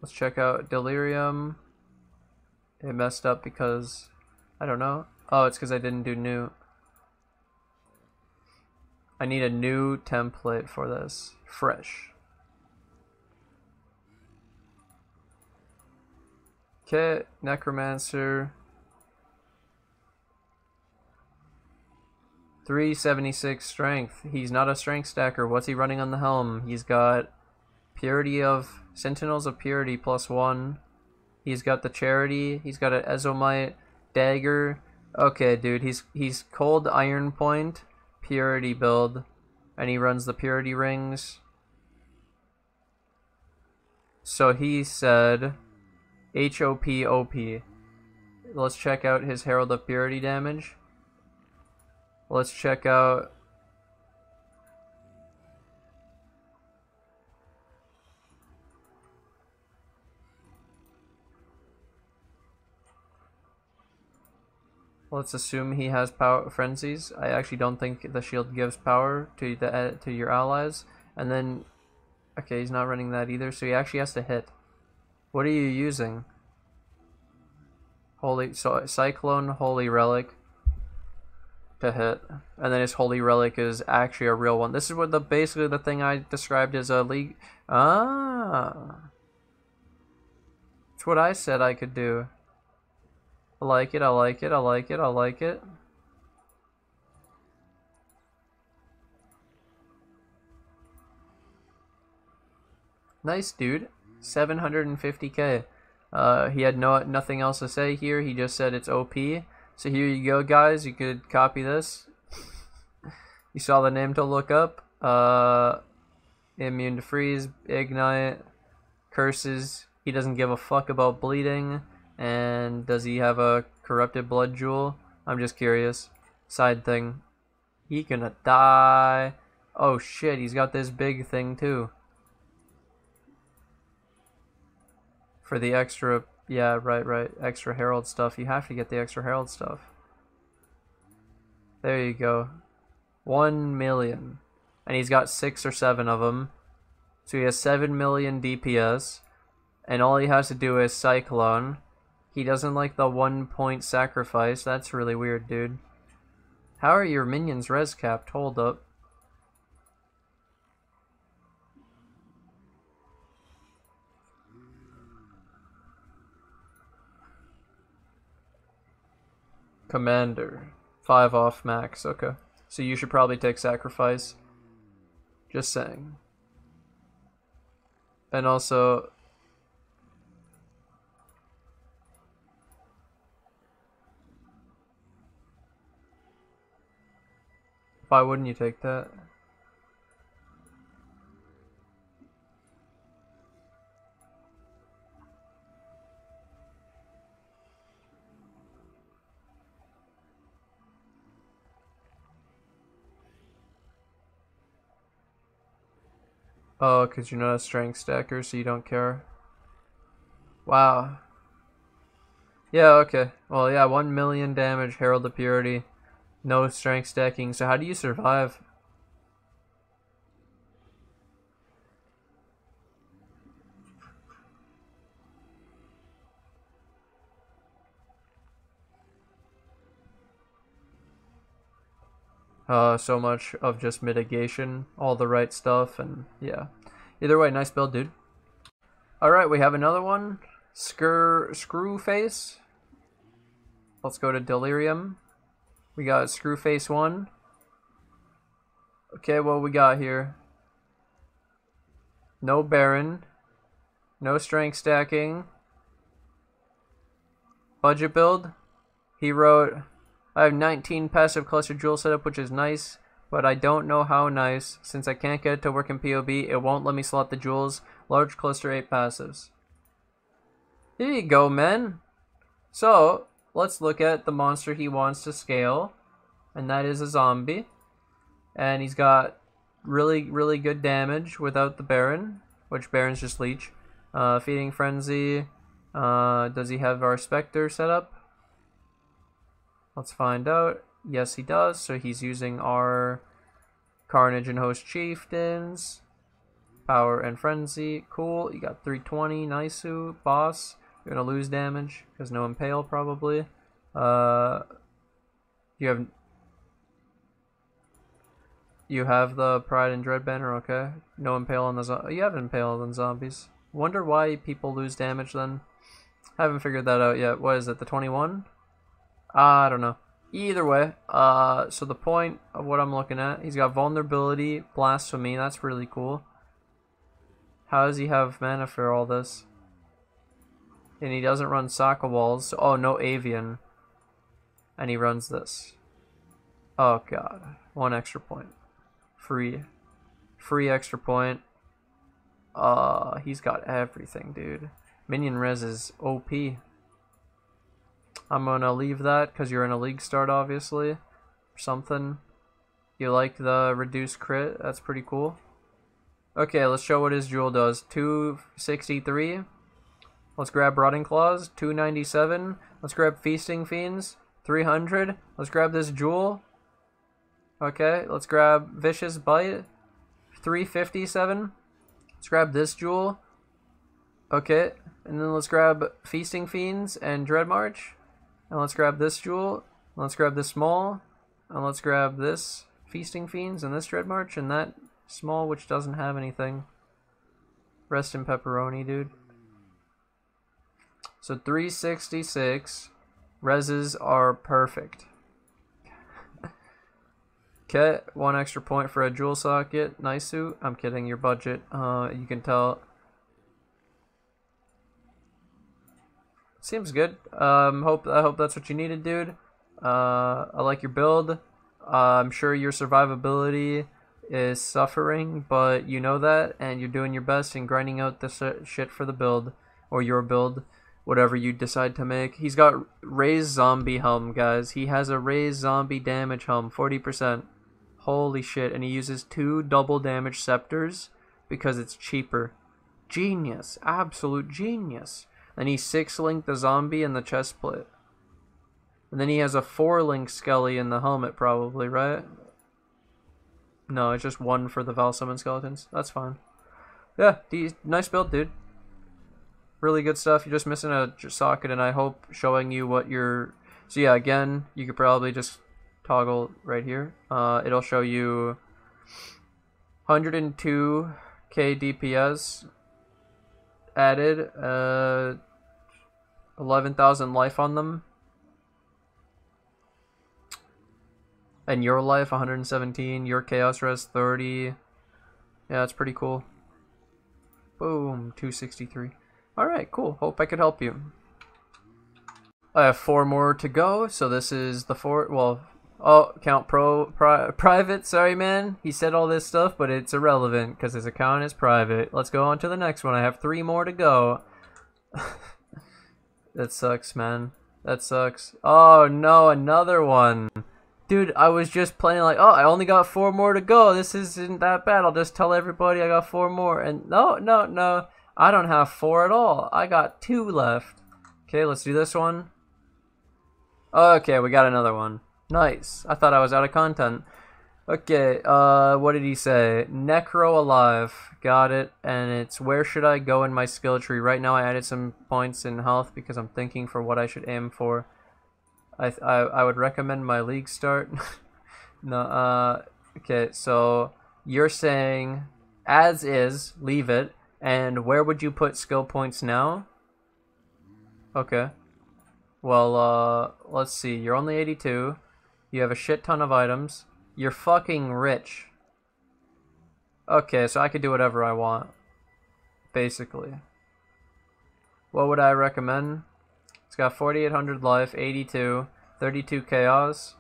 Let's check out Delirium. It messed up because, I don't know. Oh, it's because I didn't do new. I need a new template for this. Fresh. Okay, Necromancer. 376 strength. He's not a strength stacker. What's he running on the helm? He's got Purity of Sentinels of Purity +1. He's got the Charity. He's got an Ezomite dagger. Okay, dude. He's Cold Iron Point Purity build, and he runs the Purity rings. So he said HOP OP. Let's check out his Herald of Purity damage. Let's check out let's assume he has power frenzies. I actually don't think the shield gives power to your allies. And then okay, he's not running that either, so he actually has to hit. What are you using? Cyclone Holy Relic to hit, and then his Holy Relic is actually a real one. This is what basically the thing I described as a league. It's what I said I could do. I like it, I like it, I like it, I like it. Nice, dude. 750k. He had nothing else to say here. He just said it's OP. So here you go, guys. You could copy this. You saw the name to look up. Immune to freeze, ignite, curses. He doesn't give a fuck about bleeding. And does he have a corrupted blood jewel? I'm just curious. Side thing. He gonna die. Oh shit, he's got this big thing too. For the extra, yeah, right, extra herald stuff. You have to get the extra herald stuff. There you go. 1 million. And he's got 6 or 7 of them. So he has 7 million DPS. And all he has to do is Cyclone. He doesn't like the 1-point sacrifice. That's really weird, dude. How are your minions res capped? Hold up. Commander. 5 off max. Okay. So you should probably take sacrifice. Just saying. And also... why wouldn't you take that? Oh, because you're not a strength stacker, so you don't care. Wow. Yeah, okay. Well, yeah, 1 million damage, Herald of Purity. No strength stacking. So how do you survive? So much of just mitigation, all the right stuff, and yeah. Either way, nice build, dude. Alright, we have another one. Screwface. Let's go to Delirium. We got Screwface 1. Okay, what we got here? No Baron. No strength stacking. Budget build. He wrote, I have 19 passive cluster jewel setup, which is nice, but I don't know how nice. Since I can't get it to work in POB, it won't let me slot the jewels. Large cluster, 8 passives. Here you go, man. So, let's look at the monster he wants to scale, and that is a zombie. And he's got really, really good damage without the Baron, which Baron's just leech. Feeding Frenzy. Does he have our Spectre set up? Let's find out. Yes, he does. So he's using our Carnage and Host Chieftains. Power and Frenzy. Cool. You got 320. Nice-oo. Boss. You're going to lose damage because no impale probably. You have the Pride and Dread banner, okay. No impale on the you have impale on zombies. Wonder why people lose damage then. Haven't figured that out yet. What is it, the 21? I don't know. Either way, so the point of what I'm looking at, he's got vulnerability, blasphemy, that's really cool. How does he have mana for all this? And he doesn't run Soccer Walls. So, oh, no Avian. And he runs this. Oh god. 1 extra point. Free extra point. He's got everything, dude. Minion res is OP. I'm gonna leave that because you're in a league start, obviously. Something. You like the reduced crit? That's pretty cool. Okay, let's show what his jewel does. 263. Let's grab Rotting Claws. 297. Let's grab Feasting Fiends. 300. Let's grab this jewel. Okay, let's grab Vicious Bite. 357. Let's grab this jewel. Okay, and then let's grab Feasting Fiends and Dread March. And let's grab this jewel. And let's grab this small. And let's grab this Feasting Fiends and this Dread March and that small, which doesn't have anything. Rest in pepperoni, dude. So 366. Reses are perfect. Okay, 1 extra point for a jewel socket. Nice suit. I'm kidding, your budget. You can tell. Seems good. I hope that's what you needed, dude. I like your build. I'm sure your survivability is suffering, but you know that, and you're doing your best in grinding out the shit for the build, or your build, whatever you decide to make. He's got raised zombie hum, guys. He has a raised zombie damage hum, 40%. Holy shit, and he uses 2 double damage scepters because it's cheaper. Genius, absolute genius. And he 6-linked the zombie in the chest plate. And then he has a 4-link skelly in the helmet probably, right? No, it's just 1 for the Val Summon skeletons. That's fine. Yeah, nice build, dude. Really good stuff. You're just missing a socket, and I hope showing you what you're... So yeah, again, you could probably just toggle right here. It'll show you 102k DPS added, 11,000 life on them, and your life 117, your chaos res 30. Yeah, it's pretty cool. Boom, 263. Alright, cool. Hope I could help you. I have 4 more to go, so this is the 4. Well, oh, count private. Sorry, man. He said all this stuff, but it's irrelevant because his account is private. Let's go on to the next one. I have 3 more to go. That sucks, man. That sucks. Oh, no, another one. Dude, I was just playing like, oh, I only got 4 more to go. This isn't that bad. I'll just tell everybody I got 4 more. And no. I don't have 4 at all. I got 2 left. Okay, let's do this one. Okay, we got another one. Nice. I thought I was out of content. Okay, what did he say? Necro Alive. Got it. And it's where should I go in my skill tree? Right now I added some points in health because I'm thinking for what I should aim for. I would recommend my league start. No, okay, so you're saying as is, leave it. And where would you put skill points now? Okay. Well, let's see. You're only 82. You have a shit ton of items. You're fucking rich. Okay, so I could do whatever I want, basically. What would I recommend? It's got 4,800 life, 82, 32 chaos.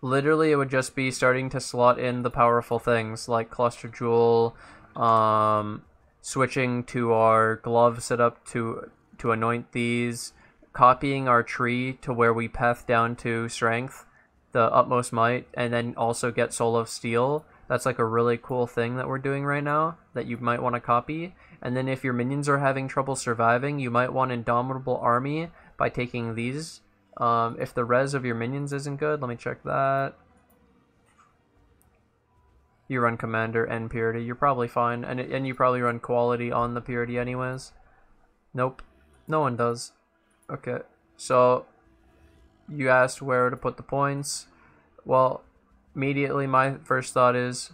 Literally, it would just be starting to slot in the powerful things like Cluster Jewel, switching to our glove setup to anoint these, copying our tree to where we path down to strength, the utmost might, and then also get Soul of Steel. That's like a really cool thing that we're doing right now that you might want to copy. And then if your minions are having trouble surviving, you might want Indomitable Army by taking these. If the res of your minions isn't good, let me check that. You run Commander and Purity, you're probably fine. And you probably run Quality on the Purity anyways. Nope, no one does. Okay, so you asked where to put the points. Well, immediately my first thought is,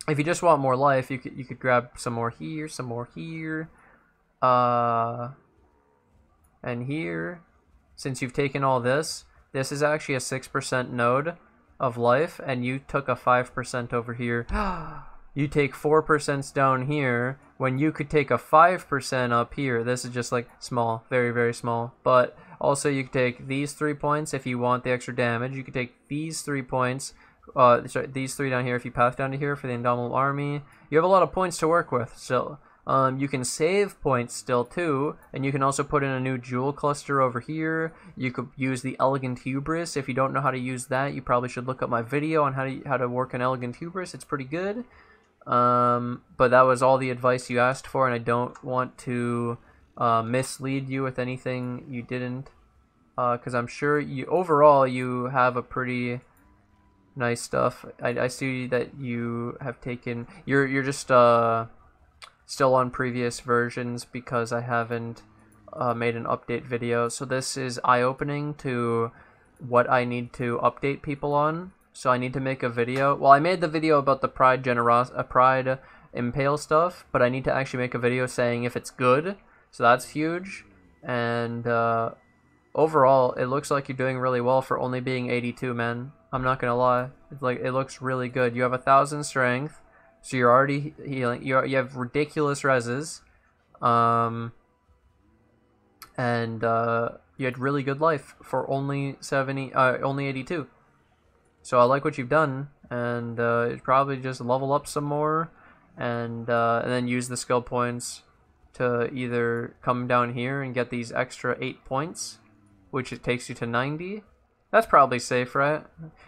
if you just want more life, you could grab some more here, and here. Since you've taken all this, this is actually a 6% node of life, and you took a 5% over here. You take 4% down here, when you could take a 5% up here. This is just like small, very, very small. But also you could take these 3 points if you want the extra damage. You could take these 3 points, sorry, these 3 down here if you path down to here for the Indomitable Army. You have a lot of points to work with still. You can save points still too, and you can also put in a new jewel cluster over here. You could use the Elegant Hubris. If you don't know how to use that, you probably should look up my video on how to work an Elegant Hubris. It's pretty good. But that was all the advice you asked for, and I don't want to mislead you with anything you didn't, because I'm sure overall you have a pretty nice stuff. I see that you have taken. You're just still on previous versions because I haven't made an update video. So this is eye-opening to what I need to update people on. So I need to make a video. Well, I made the video about the Pride Impale stuff, but I need to actually make a video saying if it's good. So that's huge. And overall, it looks like you're doing really well for only being 82, man. I'm not gonna lie. It looks really good. You have 1,000 strength. So you're already healing. You have ridiculous reses, and you had really good life for only 82. So I like what you've done, and probably just level up some more, and then use the skill points to either come down here and get these extra 8 points, which it takes you to 90. That's probably safe, right?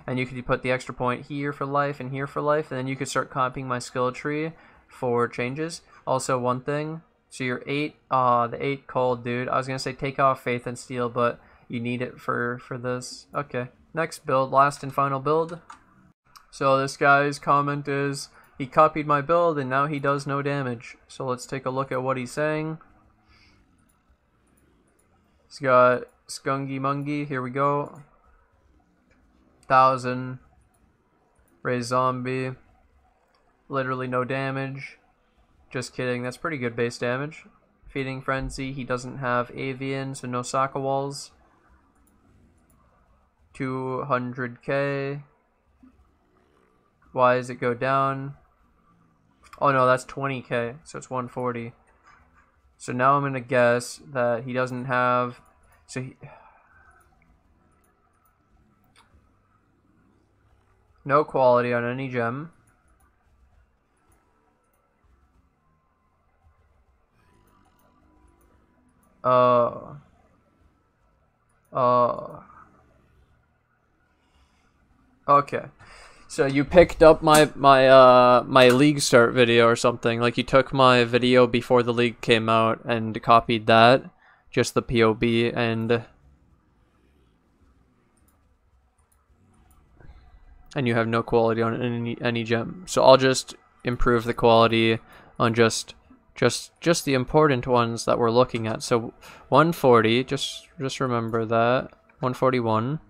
And you could put the extra point here for life and here for life, and then you could start copying my skill tree for changes. Also, one thing, so your 8, the 8 cold, dude. I was gonna say take off Faith and Steel, but you need it for this. Okay, next build, last and final build. So this guy's comment is, he copied my build and now he does no damage. So let's take a look at what he's saying. He's got Skungy Mungy, here we go. 1,000, raise zombie, literally no damage. Just kidding, that's pretty good base damage. Feeding Frenzy, he doesn't have Avian, so no Soccer Walls. 200k. Why does it go down? Oh no, that's 20k, so it's 140. So now I'm gonna guess that he doesn't have, no quality on any gem. Okay. So you picked up my league start video or something. Like you took my video before the league came out and copied that, just the POB, and you have no quality on any gem. So I'll just improve the quality on just the important ones that we're looking at. So 140, just remember that. 141.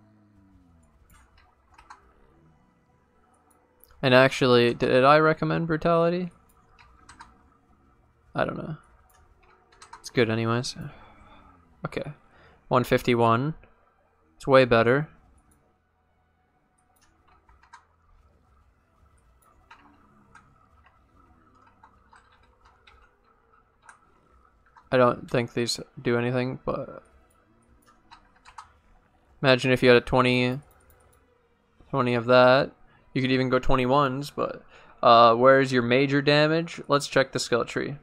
And actually, did I recommend brutality? I don't know. It's good anyways. Okay. 151. It's way better. I don't think these do anything, but imagine if you had a 20 of that. You could even go 21s, but where's your major damage? Let's check the skill tree.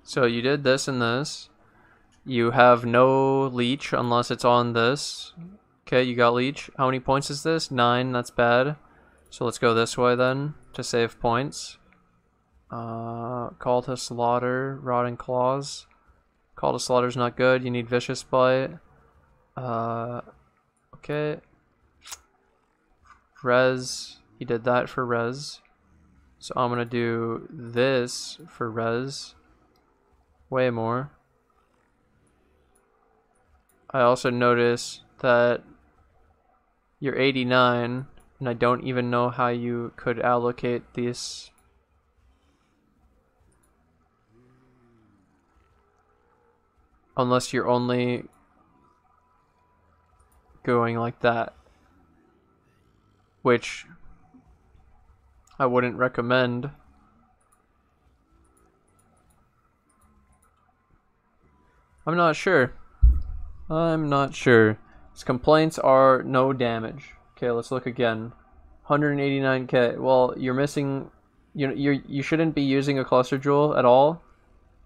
So you did this and this. You have no leech unless it's on this. Okay, you got leech. How many points is this? 9, that's bad. So let's go this way then to save points. Call to Slaughter, Rotting Claws. Call to Slaughter's not good, you need Vicious Bite. Okay. Res, he did that for res. So I'm gonna do this for res. Way more. I also notice that you're 89, and I don't even know how you could allocate these. Unless you're only going like that. Which I wouldn't recommend. I'm not sure. His complaints are no damage. Okay, let's look again. 189k. Well, you're missing. You shouldn't be using a cluster jewel at all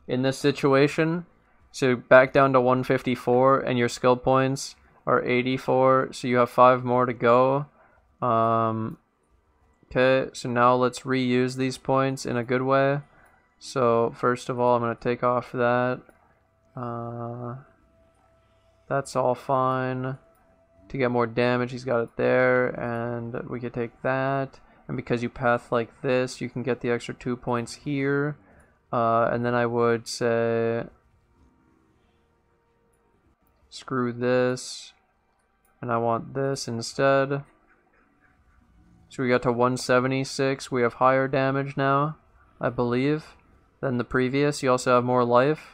in this situation. So back down to 154, and your skill points are 84. So you have 5 more to go. Okay, so now let's reuse these points in a good way. So first of all, I'm gonna take off that. That's all fine. To get more damage, he's got it there, and we could take that. And because you path like this, you can get the extra 2 points here. And then I would say, screw this, and I want this instead. So we got to 176. We have higher damage now, I believe, than the previous. You also have more life.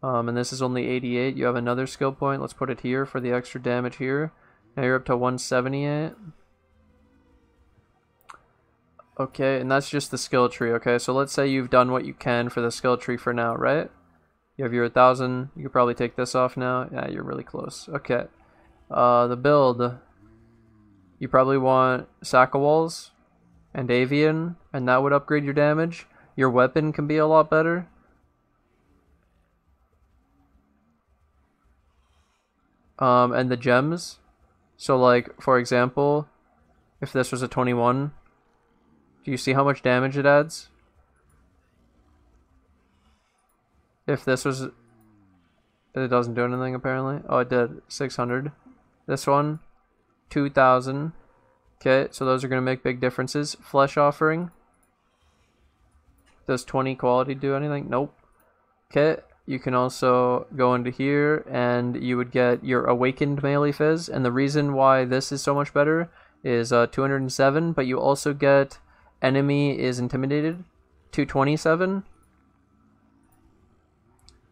And this is only 88. You have another skill point. Let's put it here for the extra damage here. Now you're up to 178. Okay, and that's just the skill tree. Okay, so let's say you've done what you can for the skill tree for now, right? You have your 1000. You could probably take this off now. Yeah, you're really close. Okay. The build. You probably want Sackawalls and Avian, and that would upgrade your damage. Your weapon can be a lot better. And the gems. So like, for example, if this was a 21, do you see how much damage it adds? If this was, it doesn't do anything apparently. Oh, it did. 600. This one, 2000. Okay, so those are going to make big differences. Flesh Offering. Does 20 quality do anything? Nope. Okay. You can also go into here and you would get your Awakened Melee Fizz. And the reason why this is so much better is 207, but you also get Enemy is Intimidated, 227.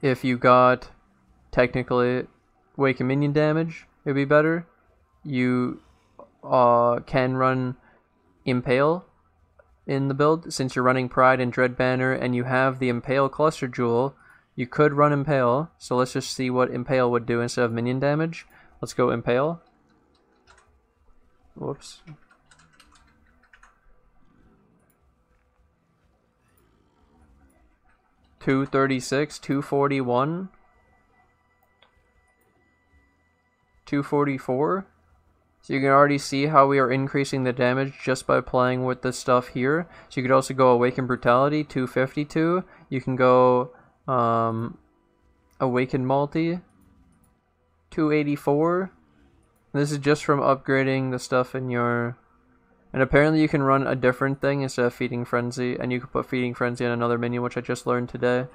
If you got technically Awakened Minion damage, it'd be better. You can run Impale in the build. Since you're running Pride and Dread Banner and you have the Impale Cluster Jewel, you could run Impale, so let's just see what Impale would do instead of minion damage. Let's go Impale. Whoops. $236, 241, 244. So you can already see how we are increasing the damage just by playing with this stuff here. So you could also go Awaken Brutality, 252. You can go Awaken Multi, 284. This is just from upgrading the stuff in your... And apparently you can run a different thing instead of Feeding Frenzy, and you can put Feeding Frenzy on another minion, which I just learned today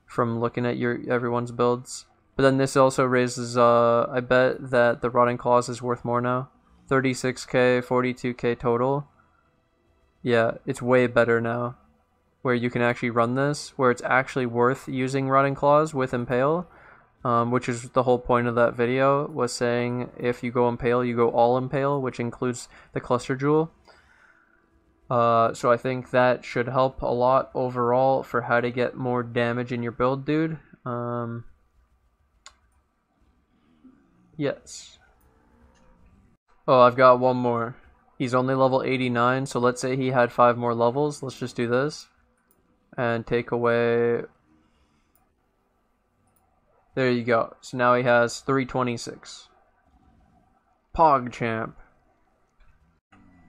from looking at everyone's builds. But then this also raises, I bet that the Rotting Claws is worth more now. 36k, 42k total. Yeah, it's way better now, where you can actually run this, where it's actually worth using Rotting Claws with Impale, which is the whole point of that video, was saying if you go Impale, you go all Impale, which includes the Cluster Jewel. So I think that should help a lot overall for how to get more damage in your build, dude. Yes. Oh, I've got one more. He's only level 89, so let's say he had 5 more levels. Let's just do this. And take away... There you go. So now he has 326. PogChamp.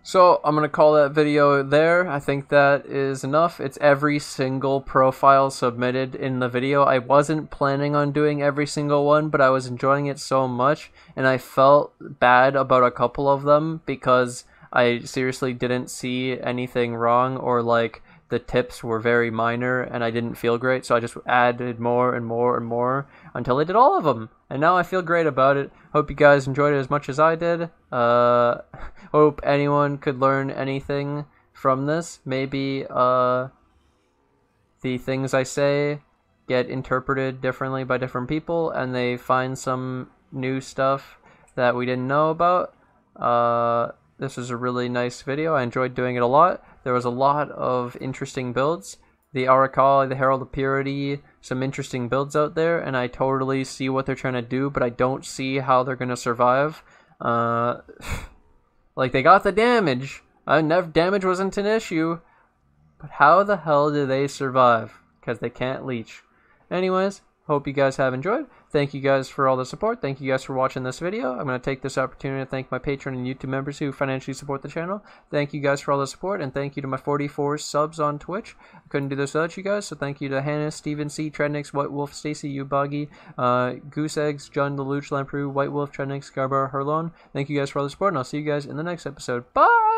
So I'm going to call that video there. I think that is enough. It's every single profile submitted in the video. I wasn't planning on doing every single one, but I was enjoying it so much, and I felt bad about a couple of them because I seriously didn't see anything wrong, or like the tips were very minor and I didn't feel great, so I just added more and more and more until I did all of them, and now I feel great about it. Hope you guys enjoyed it as much as I did. Hope anyone could learn anything from this. Maybe the things I say get interpreted differently by different people and they find some new stuff that we didn't know about. This was a really nice video. I enjoyed doing it a lot. There was a lot of interesting builds. The Arakali, the Herald of Purity, some interesting builds out there, and I totally see what they're trying to do, but I don't see how they're going to survive. Like, they got the damage. Damage wasn't an issue. But how the hell do they survive? Because they can't leech. Anyways, hope you guys have enjoyed. Thank you guys for all the support. Thank you guys for watching this video. I'm going to take this opportunity to thank my Patreon and YouTube members who financially support the channel. Thank you guys for all the support, and thank you to my 44 subs on Twitch. I couldn't do this without you guys, so thank you to Hannah, Steven C, Trednix, White Wolf, Stacy, Ubagi, Goose Eggs, John the Luch, Lamprey, White Wolf, Trednix, Garbar, Herlon. Thank you guys for all the support, and I'll see you guys in the next episode. Bye!